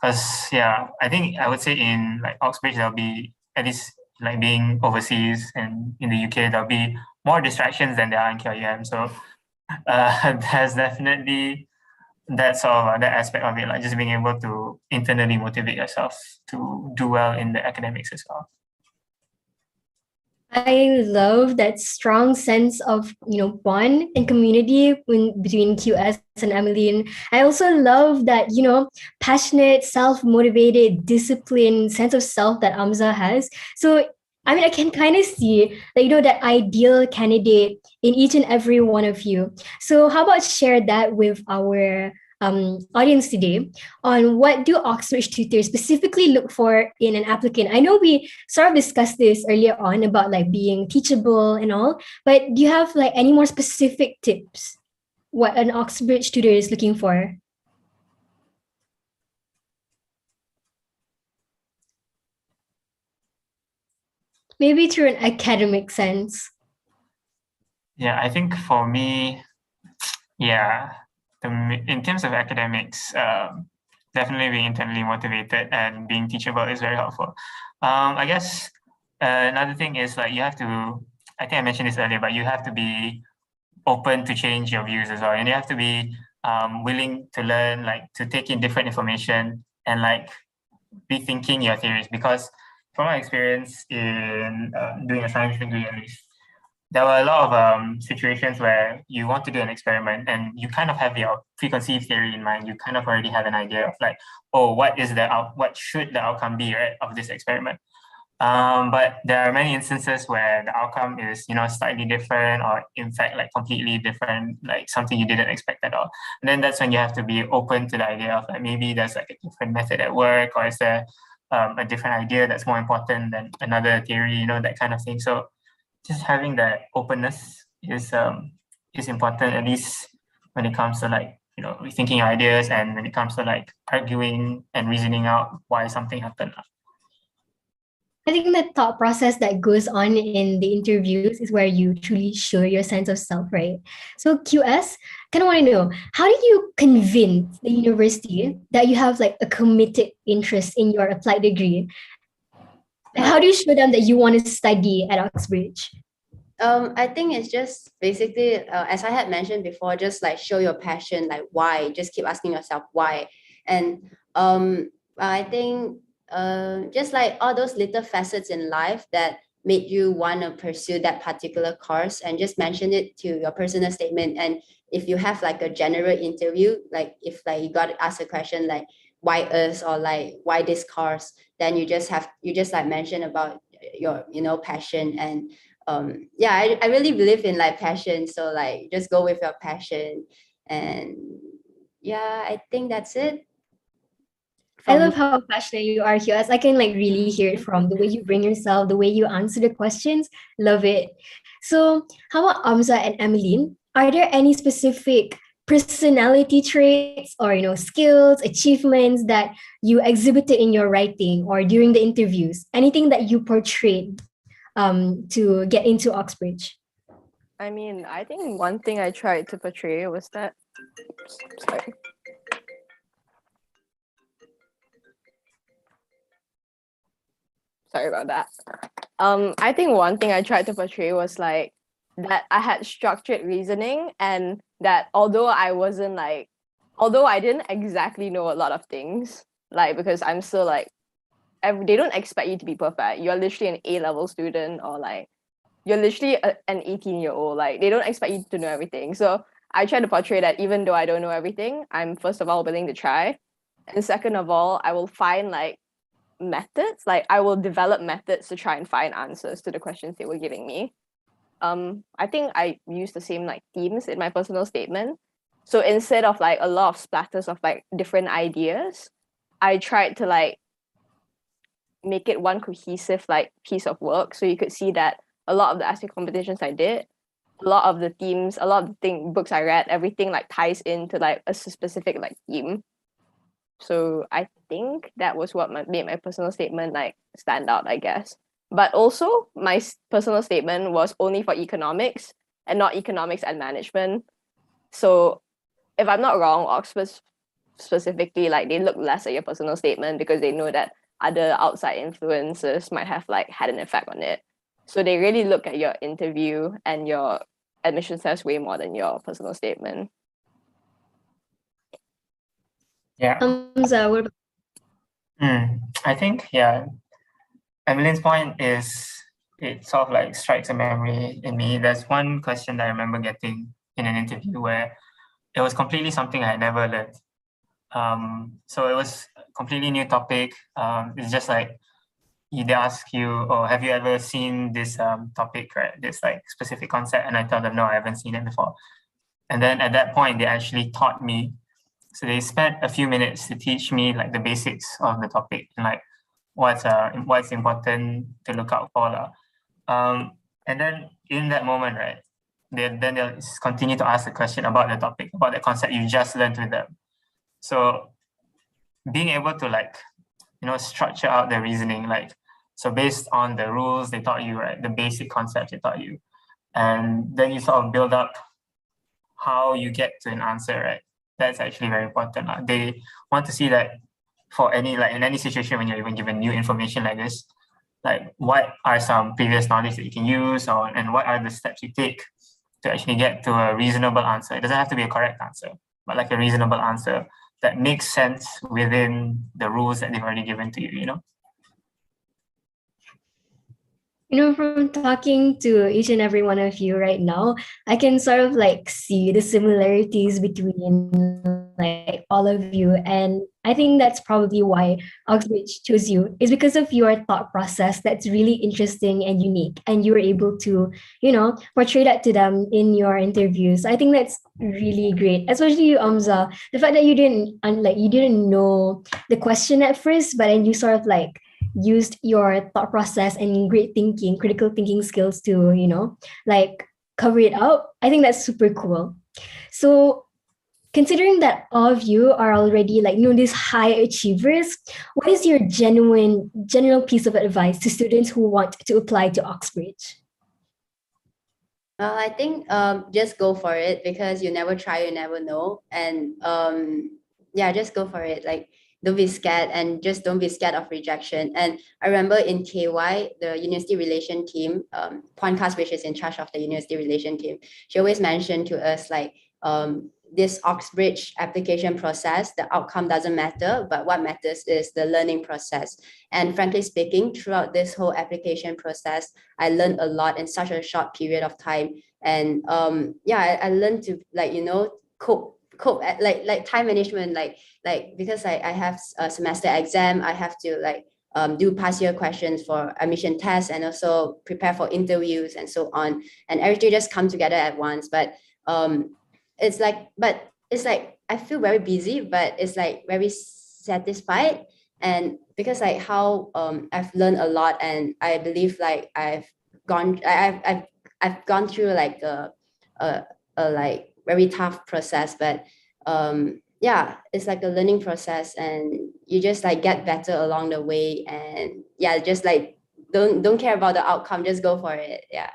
Because I think I would say in like Oxbridge there'll be, at least like being overseas and in the UK, there'll be more distractions than there are in KYUM. So there's definitely that sort of that aspect of it, like just being able to internally motivate yourself to do well in the academics as well. I love that strong sense of bond and community between QS and Emeline. I also love that passionate, self-motivated, disciplined sense of self that Amzar has. So I mean, I can kind of see that ideal candidate in each and every one of you. So how about share that with our audience today on what do Oxbridge tutors specifically look for in an applicant? I know we sort of discussed this earlier on about like being teachable and all, but do you have like any more specific tips what an Oxbridge tutor is looking for? Maybe through an academic sense. Yeah, I think for me, in terms of academics, definitely being internally motivated and being teachable is very helpful. I guess another thing is like you have to, I think I mentioned this earlier, but you have to be open to change your views as well. And you have to be willing to learn, like to take in different information and like rethinking your theories. Because from my experience in doing a science degree at least, there were a lot of situations where you want to do an experiment and you kind of have your preconceived theory in mind. You kind of already have an idea of like, oh, what should the outcome be, right, of this experiment? But there are many instances where the outcome is, slightly different, or in fact, like completely different, like something you didn't expect at all. And then that's when you have to be open to the idea of like, maybe there's like a different method at work, or is there a different idea that's more important than another theory, that kind of thing. So just having that openness is important, at least when it comes to like, rethinking ideas, and when it comes to like arguing and reasoning out why something happened. I think the thought process that goes on in the interviews is where you truly show your sense of self, right? So QS, kind of want to know, how do you convince the university that you have like a committed interest in your applied degree? How do you show them that you want to study at Oxbridge? I think it's just basically, as I had mentioned before, just like show your passion, like why, just keep asking yourself why. And I think just like all those little facets in life that made you want to pursue that particular course, and just mention it to your personal statement. And if you have like a general interview, like if like you got to ask a question like why us, or like why this course, then you just like mention about your passion. And I really believe in like passion, so like just go with your passion. And I think that's it. I love how passionate you are, QS. I can like really hear it from the way you bring yourself, the way you answer the questions. Love it. So how about Amzar and Emeline? Are there any specific personality traits or skills, achievements that you exhibited in your writing or during the interviews? Anything that you portrayed to get into Oxbridge? I mean, I think one thing I tried to portray was that. Sorry about that. I think one thing I tried to portray was like that I had structured reasoning, and that although I didn't exactly know a lot of things, like, because I'm still like, they don't expect you to be perfect. You're literally an A-level student, or like you're literally an 18-year-old. Like, they don't expect you to know everything. So I try to portray that even though I don't know everything, I'm first of all willing to try. And second of all, I will find like methods, like I will develop methods to try and find answers to the questions they were giving me. I think I use the same like themes in my personal statement. So instead of like a lot of splatters of like different ideas, I tried to like make it one cohesive like piece of work. So you could see that a lot of the essay competitions I did, a lot of the themes, a lot of the books I read, everything like ties into like a specific like theme. So I think that was what made my personal statement like stand out, I guess. But also my personal statement was only for economics and not economics and management. So if I'm not wrong, Oxford specifically, like they look less at your personal statement because they know that other outside influences might have like had an effect on it. So they really look at your interview and your admission test way more than your personal statement. Yeah. Hamza, what about I think, yeah, Emeline's point is, it sort of like strikes a memory in me. There's one question that I remember getting in an interview where it was completely something I had never learned. So it was a completely new topic. It's just like they ask you, "Oh, have you ever seen this topic, right? This like specific concept?" And I tell them, "No, I haven't seen it before." And then at that point, they actually taught me. So they spent a few minutes to teach me like the basics of the topic and like what's important to look out for. And then in that moment, right, they'll continue to ask the question about the topic, about the concept you just learned with them. So being able to like, structure out the reasoning, like, so based on the rules they taught you, right, the basic concepts they taught you, and then you sort of build up how you get to an answer, right? That's actually very important. They want to see that for any, like in any situation when you're even given new information like this, like what are some previous knowledge that you can use, and what are the steps you take to actually get to a reasonable answer. It doesn't have to be a correct answer, but like a reasonable answer that makes sense within the rules that they've already given to you. From talking to each and every one of you right now, I can sort of like see the similarities between like all of you. And I think that's probably why Oxbridge chose you, is because of your thought process that's really interesting and unique. And you were able to, portray that to them in your interviews. I think that's really great, especially you, Amza. The fact that you didn't know the question at first, but then you sort of like used your thought process and critical thinking skills to, like cover it up. I think that's super cool. So considering that all of you are already like, these high achievers, what is your general piece of advice to students who want to apply to Oxbridge? Well, I think just go for it, because you never try, you never know. And yeah, just go for it. Like, don't be scared, and just don't be scared of rejection. And I remember in KY, the university relation team, Poncast, which is in charge of the university relation team, she always mentioned to us like, this Oxbridge application process, the outcome doesn't matter, but what matters is the learning process. And frankly speaking, throughout this whole application process, I learned a lot in such a short period of time. And yeah, I learned to like, cope at like time management, like because I have a semester exam, I have to like do past year questions for admission tests, and also prepare for interviews and so on, and everything just come together at once. But it's like I feel very busy, but it's like very satisfied. And because like how I've learned a lot, and I believe like I've gone through like a like very tough process, but yeah, it's like a learning process, and you just like get better along the way. And yeah, just like don't care about the outcome, just go for it. Yeah,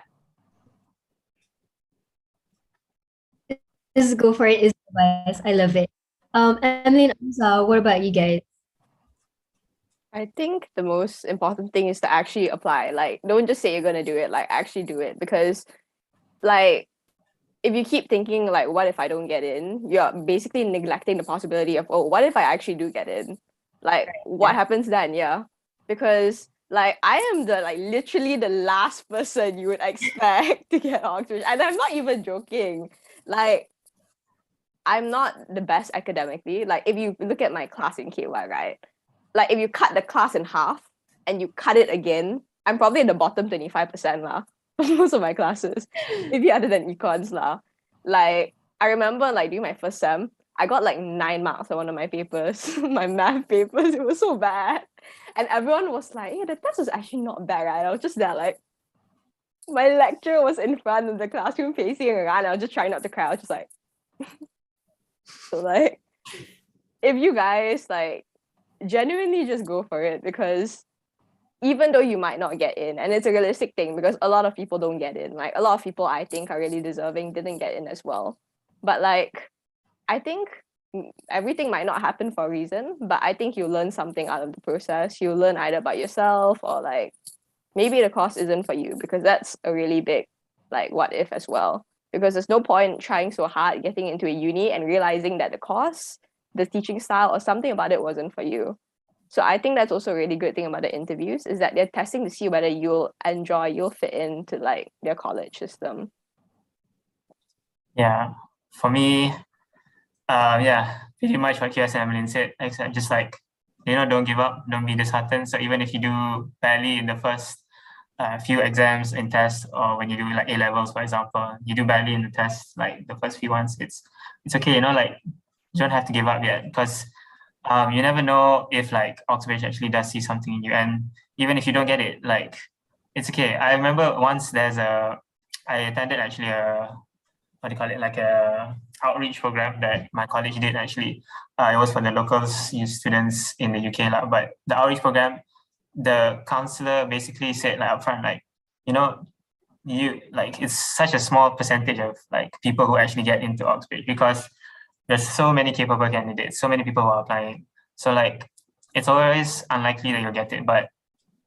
Just go for it is advice. I love it. Emeline, what about you guys? I think the most important thing is to actually apply. Like, don't just say you're gonna do it, like actually do it. Because like, if you keep thinking like, what if I don't get in? You're basically neglecting the possibility of, oh, what if I actually do get in? Like, what happens then? Yeah, because like I am the like literally the last person you would expect to get Oxford, and I'm not even joking. Like, I'm not the best academically. Like, if you look at my class in KY, right? Like, if you cut the class in half and you cut it again, I'm probably in the bottom 25% lah. Most of my classes, maybe other than econs lah. Like, I remember like doing my first sem, I got like 9 marks on one of my papers, my math papers. It was so bad, and everyone was like, "Yeah, the test was actually not bad." Right? I was just there like, my lecturer was in front of the classroom facing around. I was just trying not to cry. I was just like, so like, if you guys like genuinely just go for it, because even though you might not get in, and it's a realistic thing because a lot of people don't get in, like a lot of people I think are really deserving didn't get in as well. But like, I think everything might not happen for a reason, but I think you learn something out of the process. You learn either about yourself or like maybe the course isn't for you, because that's a really big like what if as well. Because there's no point trying so hard getting into a uni and realizing that the course, the teaching style or something about it wasn't for you. So I think that's also a really good thing about the interviews, is that they're testing to see whether you'll fit into like their college system. Yeah, for me, pretty much what Kias and Emeline said, except just like, don't give up, don't be disheartened. So even if you do badly in the first few exams and tests, or when you do like A levels, for example, you do badly in the tests, like the first few ones, it's okay, like you don't have to give up yet, because you never know if like Oxbridge actually does see something in you, and even if you don't get it, like it's okay. I remember once I attended actually like a outreach program that my college did actually. It was for the local students in the UK lah. But the outreach program, the counselor basically said like upfront, like, you like it's such a small percentage of like people who actually get into Oxbridge, because there's so many capable candidates, so many people who are applying. So like it's always unlikely that you'll get it. But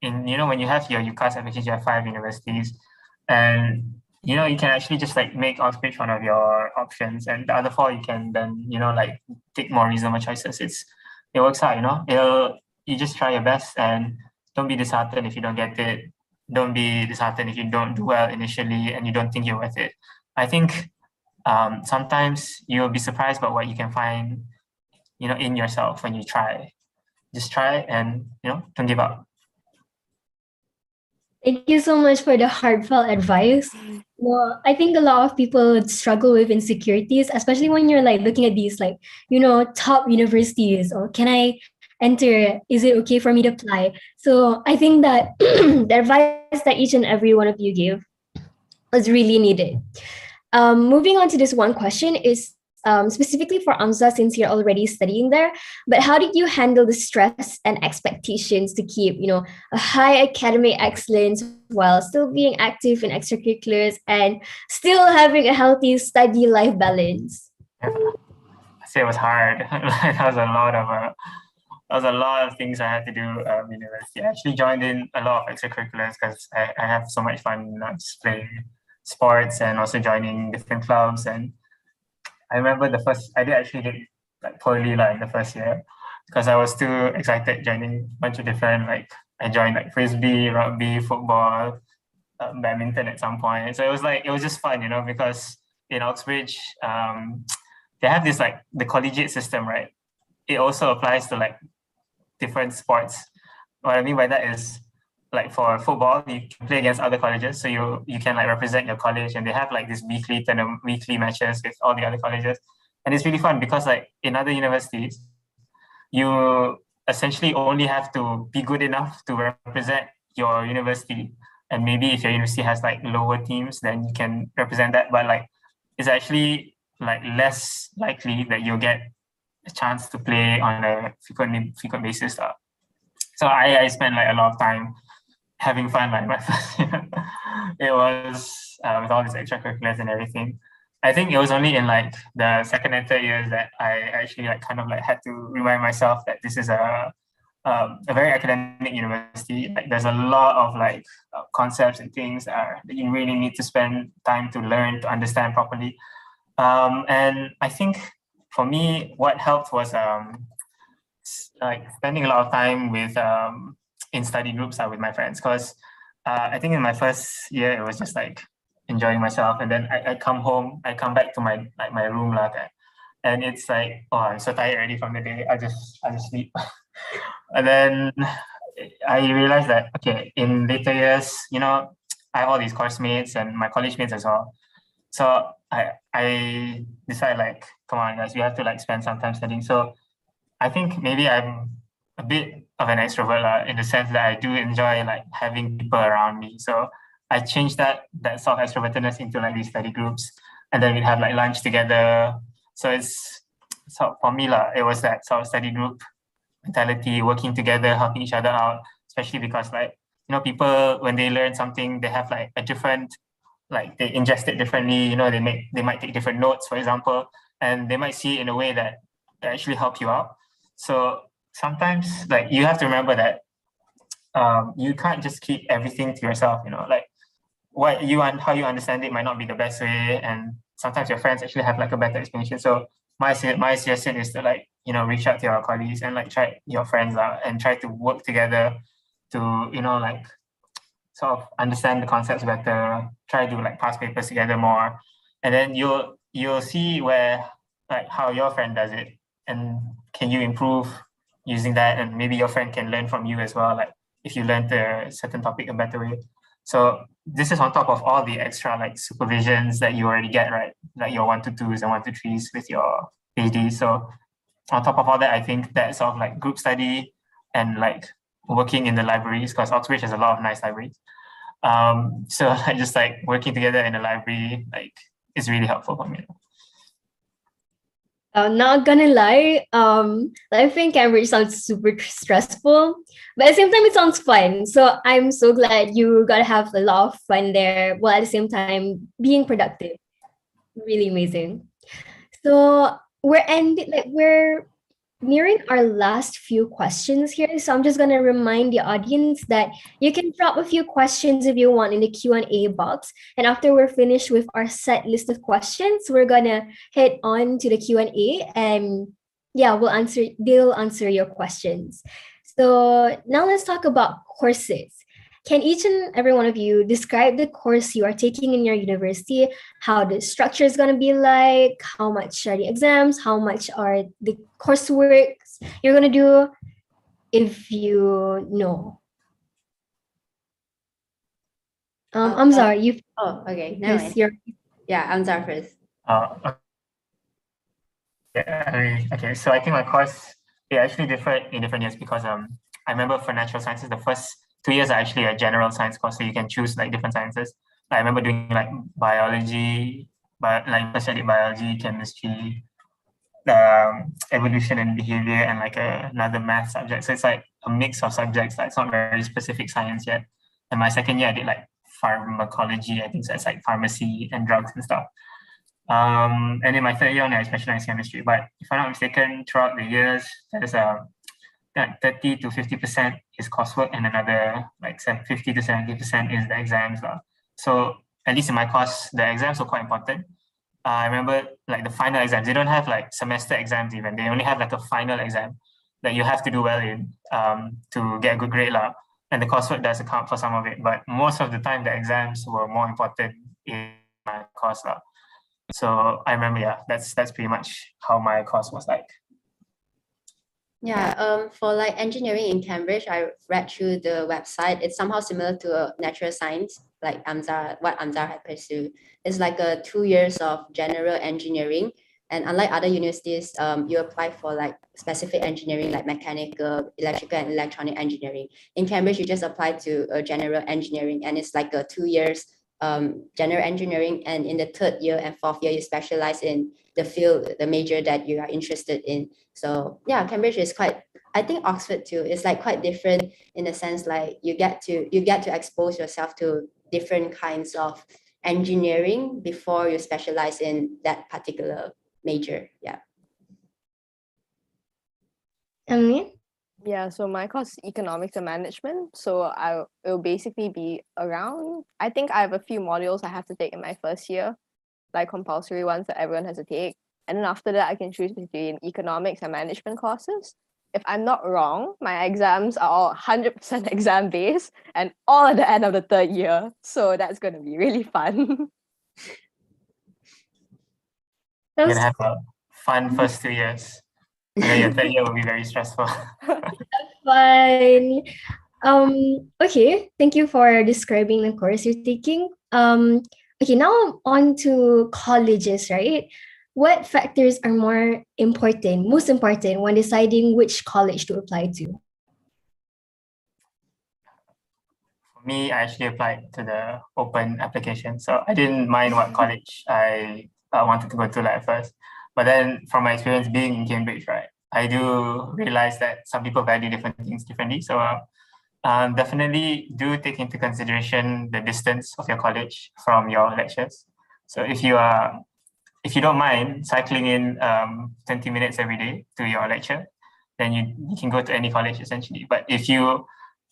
when you have your UCAS application, you have 5 universities, and you can actually just like make Oxbridge one of your options, and the other 4 you can then like take more reasonable choices. It works out. You just try your best, and don't be disheartened if you don't get it. Don't be disheartened if you don't do well initially and you don't think you're worth it. I think sometimes you'll be surprised about what you can find in yourself when you try. Just try, and don't give up. Thank you so much for the heartfelt advice. Well, I think a lot of people struggle with insecurities, especially when you're like looking at these like, top universities, or can I enter? Is it okay for me to apply? So I think that the advice that each and every one of you gave was really needed. Moving on to this one question is specifically for Amzar, since you're already studying there, but how did you handle the stress and expectations to keep, a high academic excellence while still being active in extracurriculars and still having a healthy study life balance? Yeah. I say it was hard. That was a lot of things I had to do in university. I actually joined in a lot of extracurriculars because I have so much fun just playing sports and also joining different clubs. And I remember I did actually get like poorly in the first year, because I was too excited joining a bunch of different, like I joined like frisbee, rugby, football, badminton at some point. So it was just fun, because in Oxbridge, they have this like the collegiate system, right? It also applies to like different sports. What I mean by that is, like for football, you can play against other colleges, so you can like represent your college, and they have like this weekly matches with all the other colleges, and it's really fun because like in other universities, you essentially only have to be good enough to represent your university, and maybe if your university has like lower teams, then you can represent that. But like it's actually like less likely that you'll get a chance to play on a frequent basis. So I spent like a lot of time having fun like my first year. It was with all these extracurriculars and everything. I think it was only in like the second and third years that I actually like kind of like had to remind myself that this is a a very academic university. Like there's a lot of like concepts and things that you really need to spend time to learn, to understand properly. And I think for me, what helped was like spending a lot of time with in study groups with my friends, because I think in my first year it was just like enjoying myself, and then I come home, I come back to my room and it's like, oh, I'm so tired already from the day. I just sleep. And then I realized that okay, in later years, I have all these course mates and my college mates as well. So I decided like, come on guys, we have to like spend some time studying. So I think maybe I'm a bit of an extrovert in the sense that I do enjoy like having people around me. So I changed that sort of extrovertedness into like these study groups, and then we'd have like lunch together. So for me it was that sort of study group mentality, working together, helping each other out, especially because like, people when they learn something, they have like a different, like they ingest it differently, they might take different notes, for example, and they might see it in a way that actually help you out. So sometimes like you have to remember that you can't just keep everything to yourself, like how you understand it might not be the best way, and sometimes your friends actually have like a better explanation. So my suggestion is to like, reach out to your colleagues and like try your friends out and try to work together to, like sort of understand the concepts better, try to like pass papers together more, and then you'll see where like how your friend does it, and can you improve using that, and maybe your friend can learn from you as well, like if you learned a certain topic a better way. So this is on top of all the extra like supervisions that you already get, right? Like your 1-2s and 1-3s with your PhD. So on top of all that, I think that sort of like group study and like working in the libraries, because Oxbridge has a lot of nice libraries. So just like working together in the library, like is really helpful for me. I'm not gonna lie, I think Cambridge sounds super stressful, but at the same time it sounds fun. So I'm so glad you got to have a lot of fun there while at the same time being productive. Really amazing. So we're nearing our last few questions here. So I'm just gonna remind the audience that you can drop a few questions if you want in the Q&A box. And after we're finished with our set list of questions, we're gonna head on to the Q&A, and yeah, they'll answer your questions. So now let's talk about courses. Can each and every one of you describe the course you are taking in your university, how the structure is going to be like, how much are the exams, how much are the coursework you're going to do, if you know? Amzar, you. Oh, okay. No, yeah, Amzar first. Okay, so I think my course, they actually differ in different years, because I remember for natural sciences, the first 2 years are actually a general science course, so you can choose like different sciences. I remember doing like biology, but like first I did biology, chemistry, evolution and behavior, and like another math subject. So it's like a mix of subjects. Like it's not very specific science yet. And my second year I did like pharmacology. I think so. It's like pharmacy and drugs and stuff. And in my third year I specialized chemistry. But if I'm not mistaken, throughout the years, there's 30 to 50% is coursework, and another like 50 to 70% is the exams. So at least in my course, the exams were quite important. I remember like the final exams, they don't have like semester exams even. They only have like a final exam that you have to do well in to get a good grade. And the coursework does account for some of it. But most of the time, the exams were more important in my course. So I remember, that's pretty much how my course was like. Yeah, for like engineering in Cambridge, I read through the website. It's somehow similar to a natural science, like what Amzar had pursued. It's like 2 years of general engineering. And unlike other universities, you apply for like specific engineering, like mechanical, electrical, and electronic engineering. In Cambridge, you just apply to general engineering, and it's like 2 years general engineering. And in the third year and fourth year, you specialize in the field, the major that you are interested in. So yeah, Cambridge is quite, I think Oxford too, is like quite different in the sense like you get to expose yourself to different kinds of engineering before you specialize in that particular major. Yeah. Emeline? Yeah, so my course is economics and management. So it'll basically be around, I think I have a few modules I have to take in my first year, like compulsory ones that everyone has to take. And then after that, I can choose between economics and management courses. If I'm not wrong, my exams are all 100% exam based and all at the end of the third year. So that's going to be really fun. You're gonna have a fun first 2 years, and then your third year will be very stressful. Fine. Okay, thank you for describing the course you're taking. Okay, now on to colleges, right? What factors are most important when deciding which college to apply to? For me, I actually applied to the open application, so I didn't mind what college I wanted to go to like first. But then, from my experience being in Cambridge, right, I do realize that some people value different things differently. So definitely do take into consideration the distance of your college from your lectures. So if you don't mind cycling in 20 minutes every day to your lecture, then you can go to any college essentially. But if you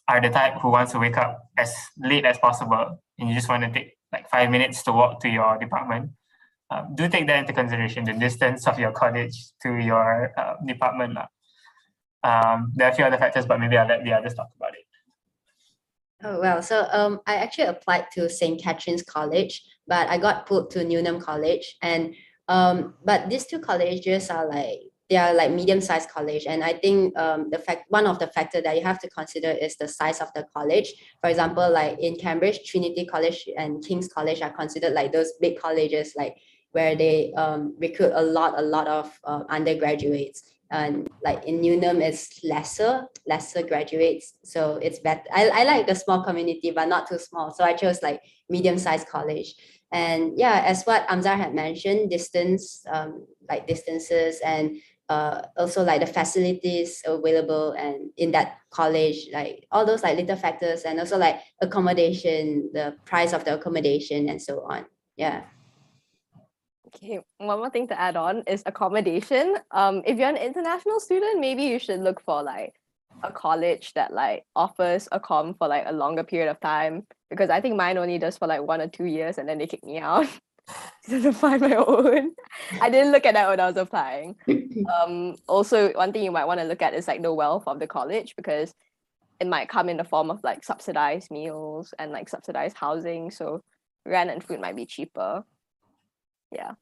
are the type who wants to wake up as late as possible and you just want to take like 5 minutes to walk to your department, do take that into consideration, the distance of your college to your department. There are a few other factors, but maybe I'll let the others talk about it. Oh, well, so I actually applied to St. Catherine's College, but I got put to Newnham College. And but these two colleges are they are like medium-sized college. And I think one of the factors that you have to consider is the size of the college. For example, like in Cambridge, Trinity College and King's College are considered like those big colleges, like where they recruit a lot of undergraduates. And like in Newnham, it's lesser graduates, so it's better. I like the small community, but not too small, so I chose like medium-sized college. And yeah, as what Amzar had mentioned, distances, and also like the facilities available and in that college, like all those like little factors, and also like accommodation, the price of the accommodation, and so on. Yeah. Okay, one more thing to add on is accommodation. If you're an international student, maybe you should look for like a college that like offers a com for like a longer period of time, because I think mine only does for like 1 or 2 years and then they kick me out to find my own. I didn't look at that when I was applying. Also, one thing you might want to look at is like the wealth of the college, because it might come in the form of like subsidized meals and like subsidized housing, so rent and food might be cheaper. Yeah.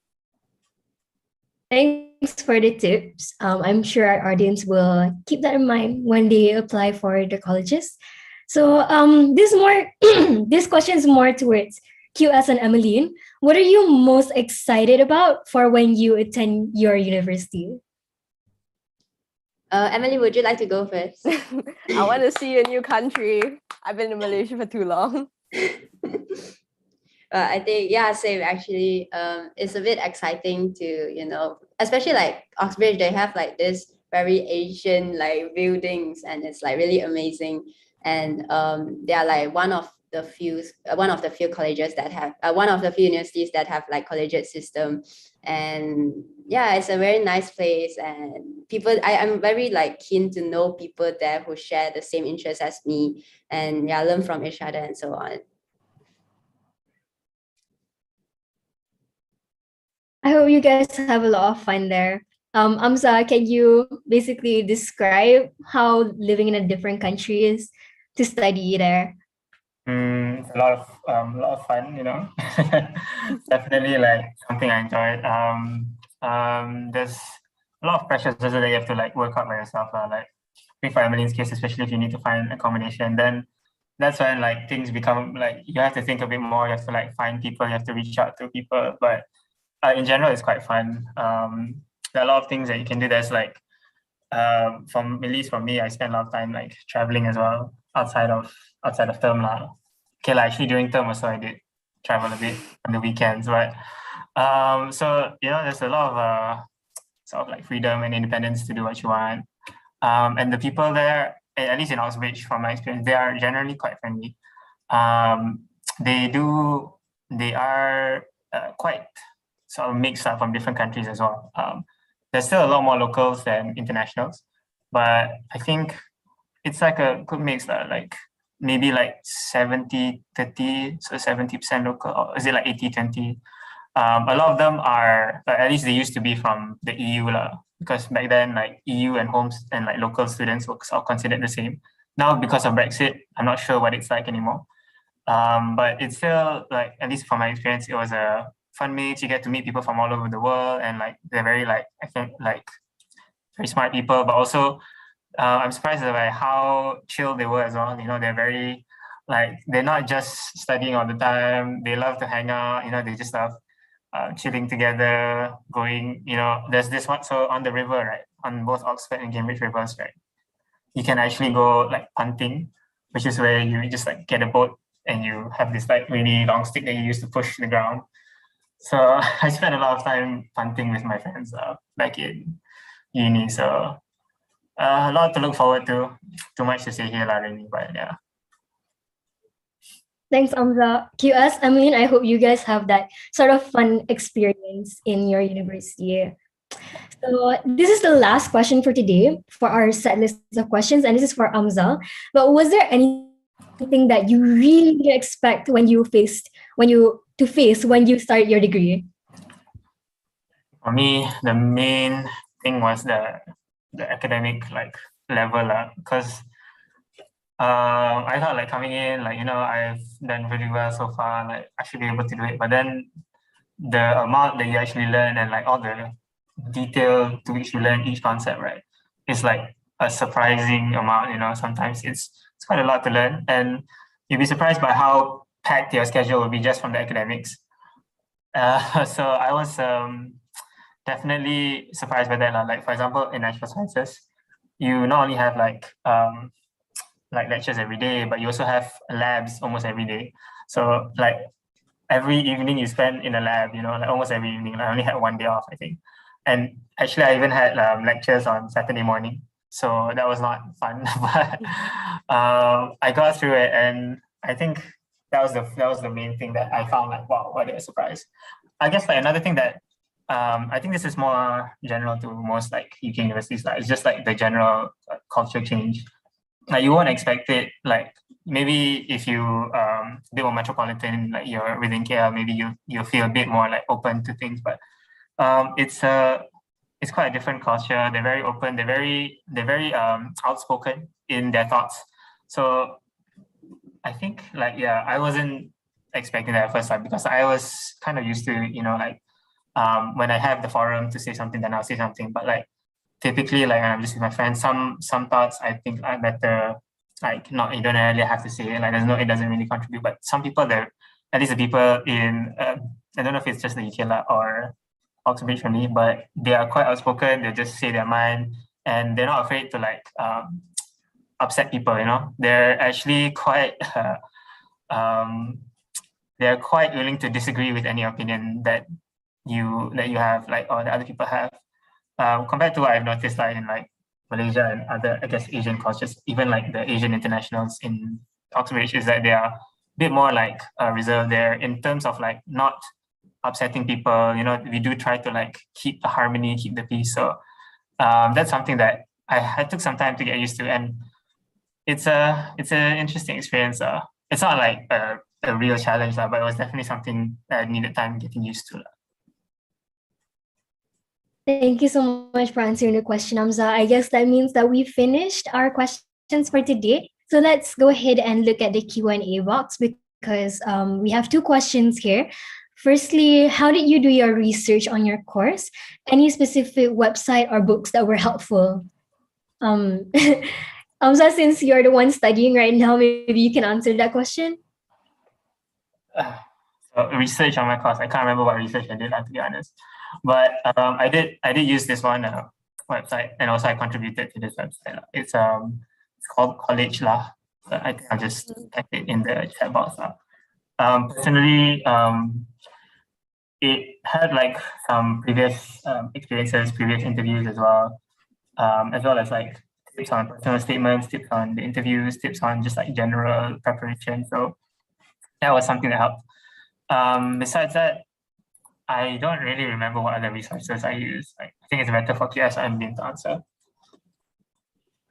Thanks for the tips. I'm sure our audience will keep that in mind when they apply for the colleges. So this question is more towards QS and Emeline. What are you most excited about for when you attend your university? Emily, would you like to go first? I want to see a new country. I've been in Malaysia for too long. I think, yeah, same actually. It's a bit exciting to, especially like Oxbridge, they have like this very Asian like buildings, and it's like really amazing. And they are like one of the few colleges that have one of the few universities that have like collegiate system. And yeah, it's a very nice place, and people, I'm very like keen to know people there who share the same interests as me, and yeah, learn from each other and so on. I hope you guys have a lot of fun there. Amza, can you basically describe how living in a different country is to study there? It's a lot of fun, Definitely like something I enjoyed. There's a lot of pressures also that you have to like work out by yourself. Like for Emeline's case, especially if you need to find accommodation, then that's when like things become like you have to think a bit more. You have to like find people. You have to reach out to people. But in general, it's quite fun. There are a lot of things that you can do. There's like, at least for me, I spend a lot of time like traveling as well outside of term lah. Okay, like actually during term also I did travel a bit on the weekends, but so there's a lot of sort of like freedom and independence to do what you want. And the people there, at least in Oxbridge, from my experience, they are generally quite friendly. They are quite sort of mixed up from different countries as well. There's still a lot more locals than internationals, but I think it's like a good mix, like maybe like 70-30, so 70% local, or is it like 80-20? A lot of them are, at least they used to be from the EU lah, because back then like EU and homes and like local students were all considered the same. Now because of Brexit, I'm not sure what it's like anymore. But it's still like, at least from my experience, it was a fun mix. You get to meet people from all over the world, and like they're very like, I think like very smart people, but also I'm surprised by how chill they were as well. You know, they're very like, they're not just studying all the time. They love to hang out. You know, they just love chilling together, going, you know, there's this one, so on the river, right, on both Oxford and Cambridge rivers, right, you can actually go like punting, which is where you just like get a boat and you have this like really long stick that you use to push the ground. So I spent a lot of time punting with my friends back in uni. So a lot to look forward to. Too much to say here, really, but yeah. Thanks, Amza. QS, Emeline, I hope you guys have that sort of fun experience in your university. So this is the last question for today for our set list of questions, and this is for Amza. But was there anything that you really didn't expect when you start your degree? For me, the main thing was the academic like level, because I thought like coming in, like, you know, I've done really well so far, like I should be able to do it. But then the amount that you actually learn and like all the detail to which you learn each concept, right, is like a surprising amount. You know, sometimes it's quite a lot to learn, and you'll be surprised by how packed your schedule will be just from the academics. So I was definitely surprised by that. Like, for example, in natural sciences, you not only have like lectures every day, but you also have labs almost every day. So like every evening you spend in a lab, you know, like almost every evening. I only had one day off, I think. And actually I even had lectures on Saturday morning. So that was not fun, but I got through it, and I think that was the main thing that I found like, wow, what a surprise. I guess like another thing that I think this is more general to most like UK universities, like it's just like the general culture change. Like you won't expect it, like maybe if you a bit more metropolitan, like you're within KL, maybe you feel a bit more like open to things, but it's quite a different culture. They're very open, they're very outspoken in their thoughts. So I think like, yeah, I wasn't expecting that at first, like, because I was kind of used to, you know, like when I have the forum to say something, then I'll say something. But like typically, like when I'm just with my friends, some thoughts I think are better, like not, you don't really have to say it, like it doesn't really contribute. But some people, at least the people in I don't know if it's just the UK or Oxford for me, but they are quite outspoken. They just say their mind, and they're not afraid to like upset people. You know, they're actually quite they're quite willing to disagree with any opinion that you have, like, or that other people have. Compared to what I've noticed, like in like Malaysia and other, I guess, Asian cultures, even like the Asian internationals in Oxford, is that they are a bit more like reserved there in terms of like not upsetting people. You know, we do try to like keep the harmony, keep the peace. So that's something that I took some time to get used to, and it's an interesting experience. It's not like a real challenge, but it was definitely something that I needed time getting used to. Thank you so much for answering the question, Amza. I guess that means that we finished our questions for today. So let's go ahead and look at the Q&A box, because we have two questions here. Firstly, how did you do your research on your course? Any specific website or books that were helpful? Amza, since you're the one studying right now, maybe you can answer that question. So research on my course, I can't remember what research I did, to be honest. But I did use this one website, and also I contributed to this website. It's called Kolej lah. So I think I'll just type it in the chat box. Personally, it had like some previous experiences, previous interviews as well as like tips on personal statements, tips on the interviews, tips on just like general preparation. So that was something that helped. Besides that, I don't really remember what other resources I use. I think it's better for QS and Bin to answer.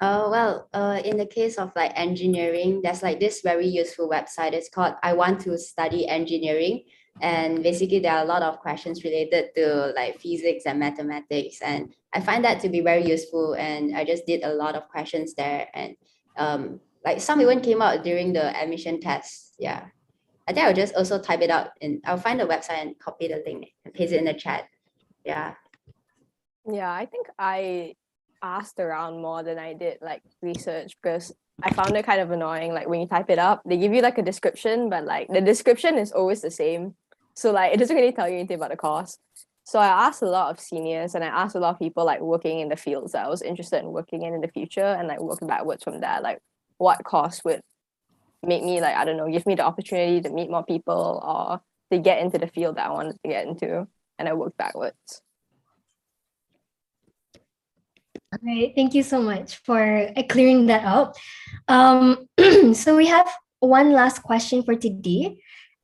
In the case of like engineering, there's like this very useful website. It's called I Want to Study Engineering. And basically there are a lot of questions related to like physics and mathematics. And I find that to be very useful. And I just did a lot of questions there. And like some even came out during the admission test. Yeah. I think I'll just also type it out and I'll find the website and copy the link and paste it in the chat. Yeah. Yeah, I think I asked around more than I did like research, because I found it kind of annoying. Like when you type it up, they give you like a description, but like the description is always the same. So like it doesn't really tell you anything about the course. So I asked a lot of seniors and I asked a lot of people like working in the fields that I was interested in working in the future, and like working backwards from that, like what course would make me like, I don't know, give me the opportunity to meet more people or to get into the field that I wanted to get into. And I worked backwards. All right, thank you so much for clearing that up. So we have one last question for today.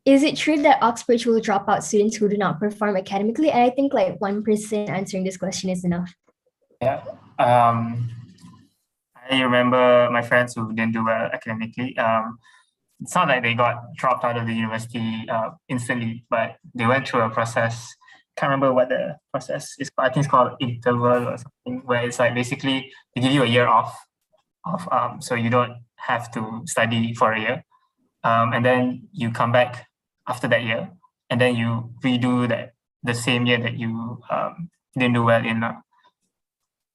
Is it true that Oxbridge will drop out students who do not perform academically? And I think like 1% answering this question is enough. Yeah. I remember my friends who didn't do well academically. It's not like they got dropped out of the university instantly, but they went through a process. Can't remember what the process is. I think it's called interval or something, where it's like basically they give you a year off, so you don't have to study for a year, and then you come back after that year, and then you redo the same year that you didn't do well in.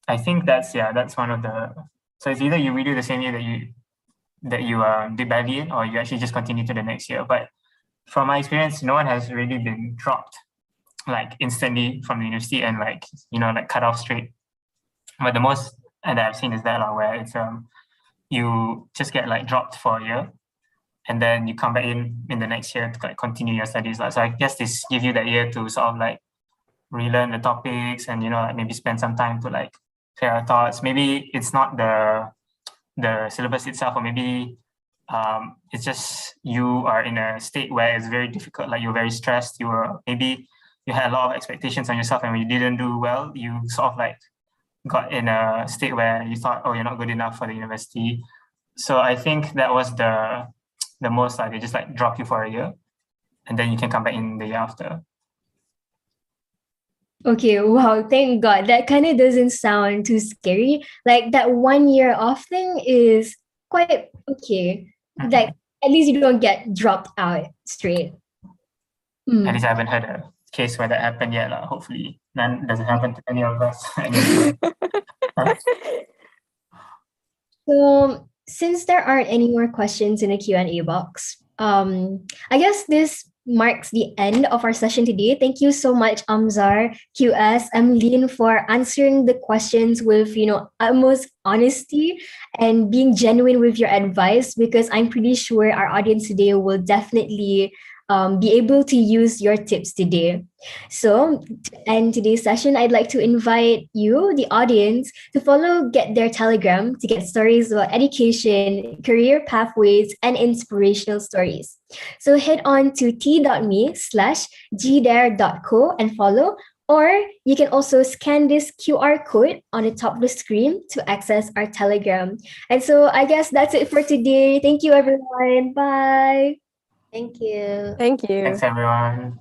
I think that's one of the. So it's either you redo the same year that you did badly in, or you actually just continue to the next year. But from my experience, no one has really been dropped like instantly from the university and like cut off straight. But the most that I've seen is that where it's you just get like dropped for a year, and then you come back in the next year to like continue your studies. So I guess this give you that year to sort of like relearn the topics and like maybe spend some time to like clear our thoughts. Maybe it's not the syllabus itself, or maybe it's just you are in a state where it's very difficult, like you're very stressed, maybe you had a lot of expectations on yourself, and when you didn't do well, you sort of like got in a state where you thought, oh, you're not good enough for the university. So I think that was the most, like they just like drop you for a year and then you can come back in the year after. Okay, wow, thank God. That kind of doesn't sound too scary. Like that 1 year off thing is quite okay. Like at least you don't get dropped out straight. At least I haven't had a case where that happened yet. Hopefully none doesn't happen to any of us. So since there aren't any more questions in the Q&A box, I guess this marks the end of our session today. Thank you so much, Amzar, QS, Emeline, for answering the questions with utmost honesty and being genuine with your advice, because I'm pretty sure our audience today will definitely be able to use your tips today. So to end today's session, I'd like to invite you, the audience, to follow Get Their Telegram to get stories about education, career pathways, and inspirational stories. So head on to t.me/gdare.co and follow, or you can also scan this QR code on the top of the screen to access our Telegram. And so I guess that's it for today. Thank you, everyone. Bye. Thank you. Thank you. Thanks, everyone.